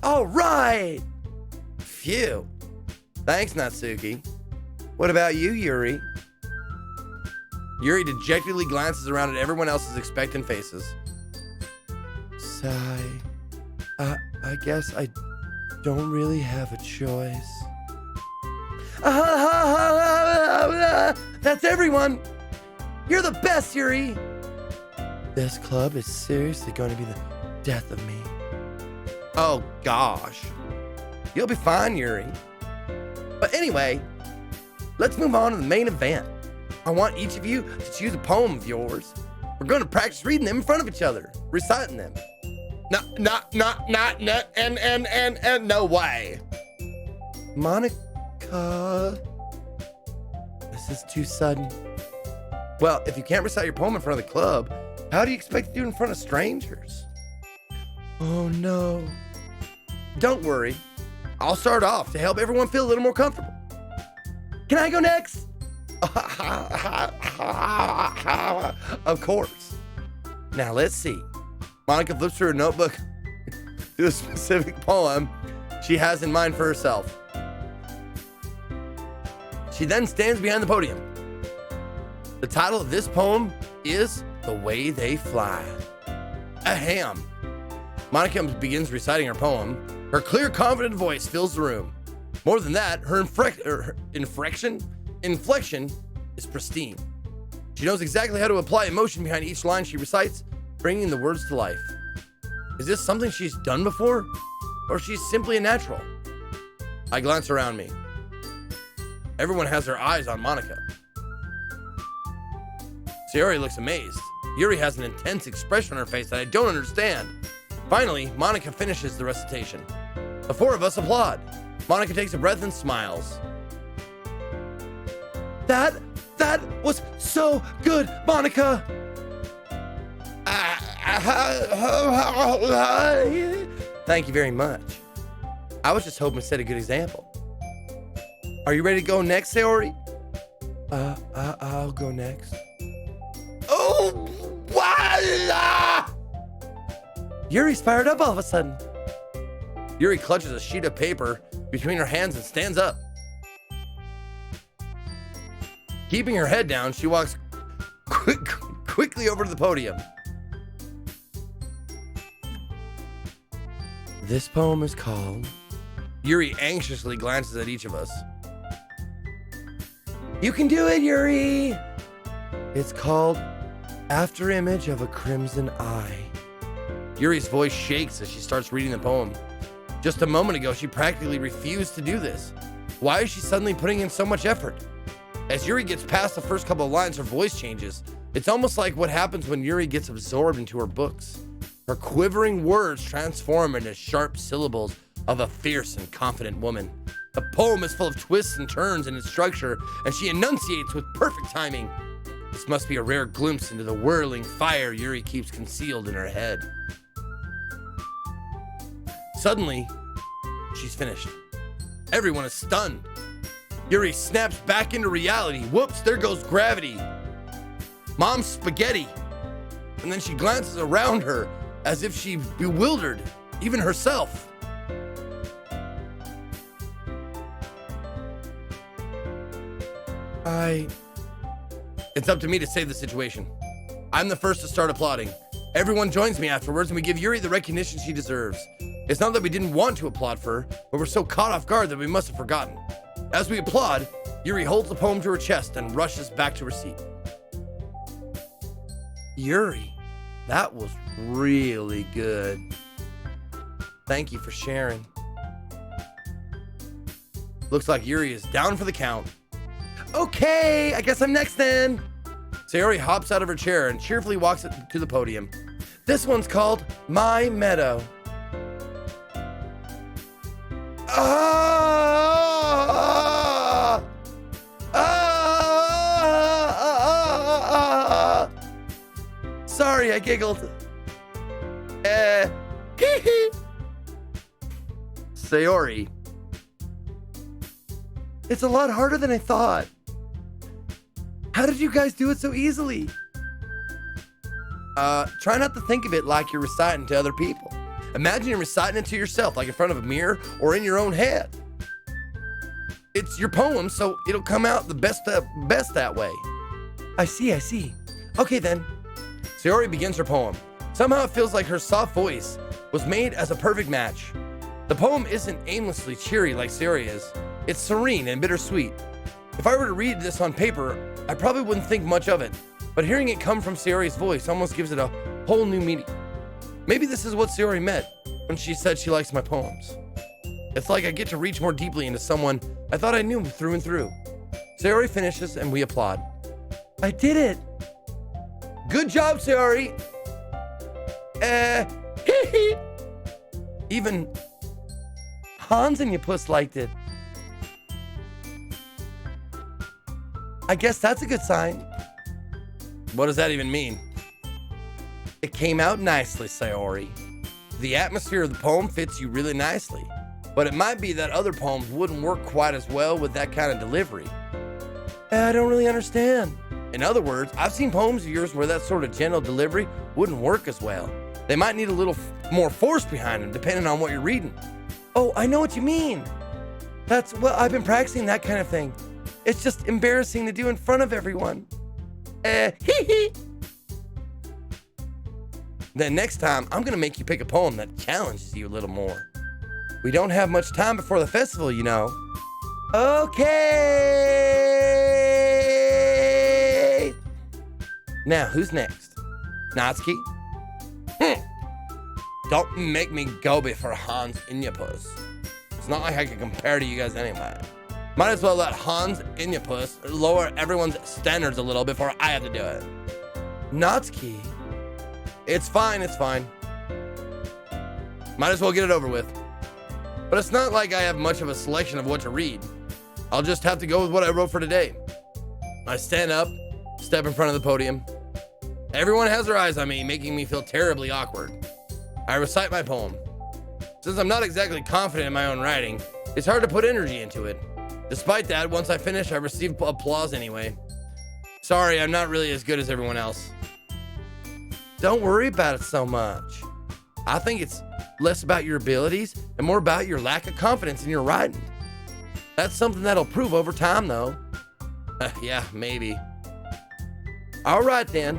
A: All right. Phew. Thanks, Natsuki. What about you, Yuri? Yuri dejectedly glances around at everyone else's expectant faces.
B: Sigh. I guess I don't really have a choice.
A: That's everyone. You're the best, Yuri.
B: This club is seriously going to be the death of me.
A: Oh, gosh. You'll be fine, Yuri. But anyway, let's move on to the main event. I want each of you to choose a poem of yours. We're going to practice reading them in front of each other, reciting them. No way.
B: Monica. This is too sudden.
A: Well, if you can't recite your poem in front of the club, how do you expect to do it in front of strangers?
B: Oh no.
A: Don't worry. I'll start off to help everyone feel a little more comfortable. Can I go next? Of course. Now let's see. Monica flips through her notebook to a specific poem she has in mind for herself. She then stands behind the podium. The title of this poem is The Way They Fly. Ahem. Monica begins reciting her poem. Her clear, confident voice fills the room. More than that, her inflection is pristine. She knows exactly how to apply emotion behind each line she recites, bringing the words to life. Is this something she's done before? Or she's simply a natural? I glance around me. Everyone has their eyes on Monica. Sayori looks amazed. Yuri has an intense expression on her face that I don't understand. Finally, Monica finishes the recitation. The four of us applaud. Monica takes a breath and smiles. That was so good, Monica! Thank you very much. I was just hoping to set a good example. Are you ready to go next, Sayori?
B: I'll go next.
A: Oh, wow! Yuri's fired up all of a sudden. Yuri clutches a sheet of paper between her hands and stands up. Keeping her head down, she walks quickly over to the podium.
B: This poem is called...
A: Yuri anxiously glances at each of us.
B: You can do it, Yuri! It's called After Image of a Crimson Eye.
A: Yuri's voice shakes as she starts reading the poem. Just a moment ago, she practically refused to do this. Why is she suddenly putting in so much effort? As Yuri gets past the first couple of lines, her voice changes. It's almost like what happens when Yuri gets absorbed into her books. Her quivering words transform into sharp syllables of a fierce and confident woman. The poem is full of twists and turns in its structure, and she enunciates with perfect timing. This must be a rare glimpse into the whirling fire Yuri keeps concealed in her head. Suddenly, she's finished. Everyone is stunned. Yuri snaps back into reality. Whoops, there goes gravity. Mom's spaghetti. And then she glances around her as if she's bewildered, even herself. It's up to me to save the situation. I'm the first to start applauding. Everyone joins me afterwards, and we give Yuri the recognition she deserves. It's not that we didn't want to applaud for her, but we're so caught off guard that we must have forgotten. As we applaud, Yuri holds the poem to her chest and rushes back to her seat. Yuri, that was really good. Thank you for sharing. Looks like Yuri is down for the count. Okay, I guess I'm next then. Sayori hops out of her chair and cheerfully walks to the podium. This one's called My Meadow. Sorry, I giggled. Sayori. It's a lot harder than I thought. How did you guys do it so easily? Try not to think of it like you're reciting to other people. Imagine you're reciting it to yourself, like in front of a mirror or in your own head. It's your poem, so it'll come out the best that way. I see. Okay then. Sayori begins her poem. Somehow it feels like her soft voice was made as a perfect match. The poem isn't aimlessly cheery like Sayori is. It's serene and bittersweet. If I were to read this on paper, I probably wouldn't think much of it, but hearing it come from Sayori's voice almost gives it a whole new meaning. Maybe this is what Sayori meant when she said she likes my poems. It's like I get to reach more deeply into someone I thought I knew through and through. Sayori finishes and we applaud. I did it! Good job, Sayori! Even Hans and your puss liked it. I guess that's a good sign. What does that even mean? It came out nicely, Sayori. The atmosphere of the poem fits you really nicely, but it might be that other poems wouldn't work quite as well with that kind of delivery. I don't really understand. In other words, I've seen poems of yours where that sort of gentle delivery wouldn't work as well. They might need a little more force behind them, depending on what you're reading. Oh, I know what you mean. I've been practicing that kind of thing. It's just embarrassing to do in front of everyone. Then next time, I'm gonna make you pick a poem that challenges you a little more. We don't have much time before the festival, you know. Okay. Now, who's next? Natsuki? Don't make me go before Hans Inyapus. It's not like I can compare to you guys anyway. Might as well let Hans Inyapus lower everyone's standards a little before I have to do it. Natsuki? It's fine. Might as well get it over with. But it's not like I have much of a selection of what to read. I'll just have to go with what I wrote for today. I stand up, step in front of the podium. Everyone has their eyes on me, making me feel terribly awkward. I recite my poem. Since I'm not exactly confident in my own writing, it's hard to put energy into it. Despite that, once I finish, I receive applause anyway. Sorry, I'm not really as good as everyone else. Don't worry about it so much. I think it's less about your abilities and more about your lack of confidence in your writing. That's something that'll prove over time, though. Yeah, maybe. All right, then.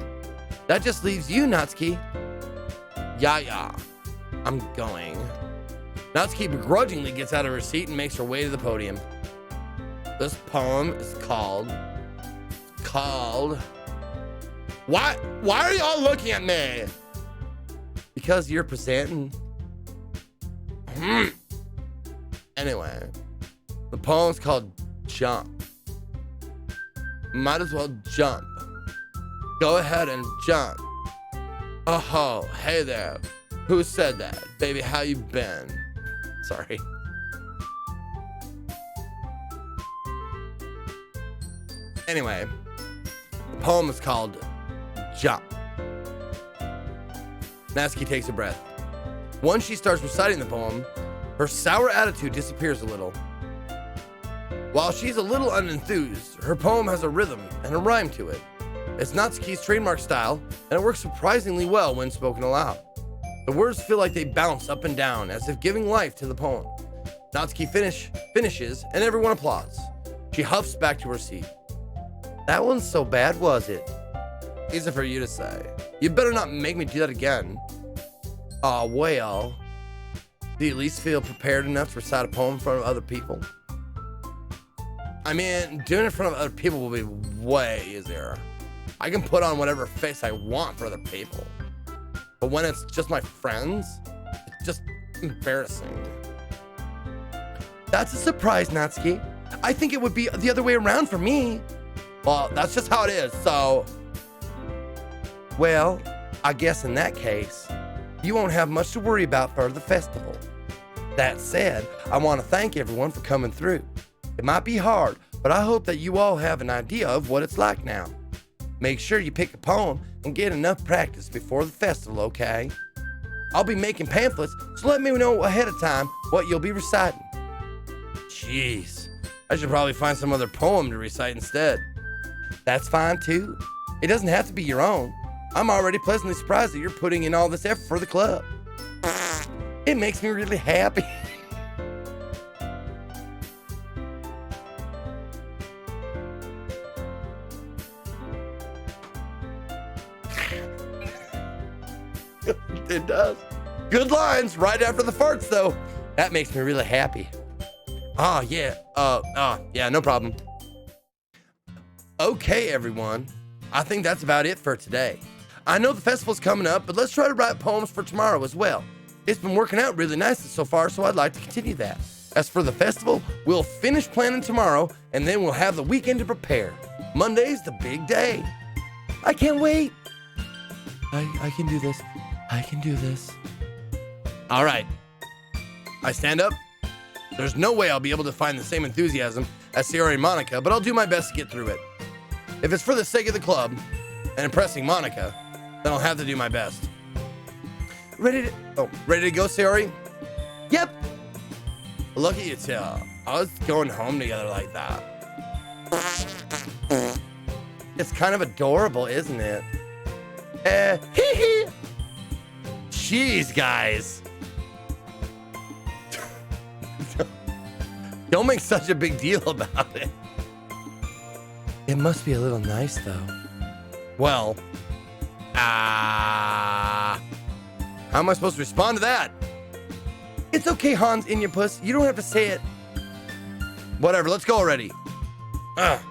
A: That just leaves you, Natsuki. Yeah. I'm going. Natsuki begrudgingly gets out of her seat and makes her way to the podium. This poem is called... Why are y'all looking at me? Because you're presenting. Anyway, the poem's called Jump. Might as well jump. Go ahead and jump. Oh, hey there. Who said that? Baby, how you been? Sorry. Anyway, the poem is called Jump. Natsuki takes a breath. Once she starts reciting the poem, her sour attitude disappears a little. While she's a little unenthused, her poem has a rhythm and a rhyme to it. It's Natsuki's trademark style, and it works surprisingly well when spoken aloud. The words feel like they bounce up and down, as if giving life to the poem. Natsuki finishes, and everyone applauds. She huffs back to her seat. That wasn't so bad, was it? Easy for you to say. You better not make me do that again. Aw, well. Do you at least feel prepared enough to recite a poem in front of other people? I mean, doing it in front of other people will be way easier. I can put on whatever face I want for other people. But when it's just my friends, it's just embarrassing.
B: That's a surprise, Natsuki. I think it would be the other way around for me.
A: Well, that's just how it is, so...
B: Well, I guess in that case, you won't have much to worry about for the festival. That said, I want to thank everyone for coming through. It might be hard, but I hope that you all have an idea of what it's like now. Make sure you pick a poem and get enough practice before the festival, okay? I'll be making pamphlets, so let me know ahead of time what you'll be reciting.
A: Jeez, I should probably find some other poem to recite instead.
B: That's fine too. It doesn't have to be your own. I'm already pleasantly surprised that you're putting in all this effort for the club. It makes me really happy.
A: It does. Good lines right after the farts, though. That makes me really happy. Oh, yeah. Yeah, no problem. Okay, everyone. I think that's about it for today. I know the festival's coming up, but let's try to write poems for tomorrow as well. It's been working out really nicely so far, so I'd like to continue that. As for the festival, we'll finish planning tomorrow, and then we'll have the weekend to prepare. Monday's the big day.
B: I can't wait. I can do this. I can do this.
A: All right. I stand up. There's no way I'll be able to find the same enthusiasm as Sayori and Monica, but I'll do my best to get through it. If it's for the sake of the club and impressing Monica, then I'll have to do my best. Ready to go, Sayori?
B: Yep.
A: Look at you two. I was going home together like that. It's kind of adorable, isn't it? Hee hee. Jeez, guys. Don't make such a big deal about it.
B: It must be a little nice, though.
A: Well, how am I supposed to respond to that?
B: It's okay, Hans Puss. You don't have to say it.
A: Whatever, let's go already. I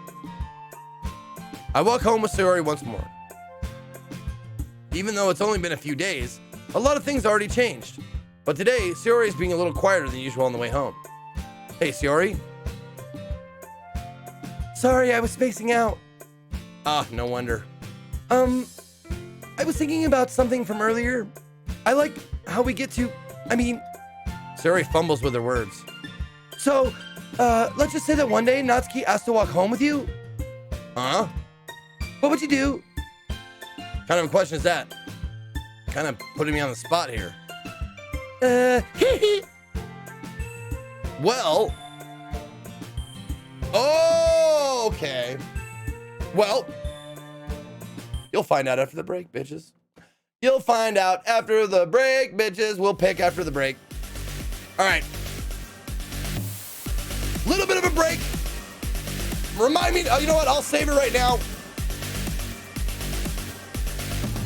A: walk home with Sayori once more. Even though it's only been a few days, a lot of things already changed. But today, Sayori is being a little quieter than usual on the way home. Hey, Sayori.
B: Sorry, I was spacing out.
A: No wonder.
B: I was thinking about something from earlier. I like how we get to,
A: Sayori fumbles with her words.
B: So, let's just say that one day Natsuki asked to walk home with you.
A: Huh?
B: What would you do?
A: Kind of a question is that? Kind of putting me on the spot here. Well. Oh, okay. Well, you'll find out after the break, bitches. You'll find out after the break, bitches. We'll pick after the break. All right. Little bit of a break. Remind me. Oh, you know what? I'll save it right now.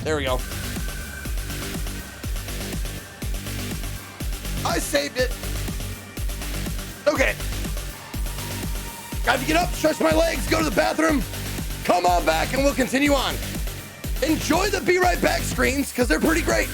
A: There we go. I saved it. Okay. Got to get up, stretch my legs, go to the bathroom. Come on back and we'll continue on. Enjoy the Be Right Back screens because they're pretty great.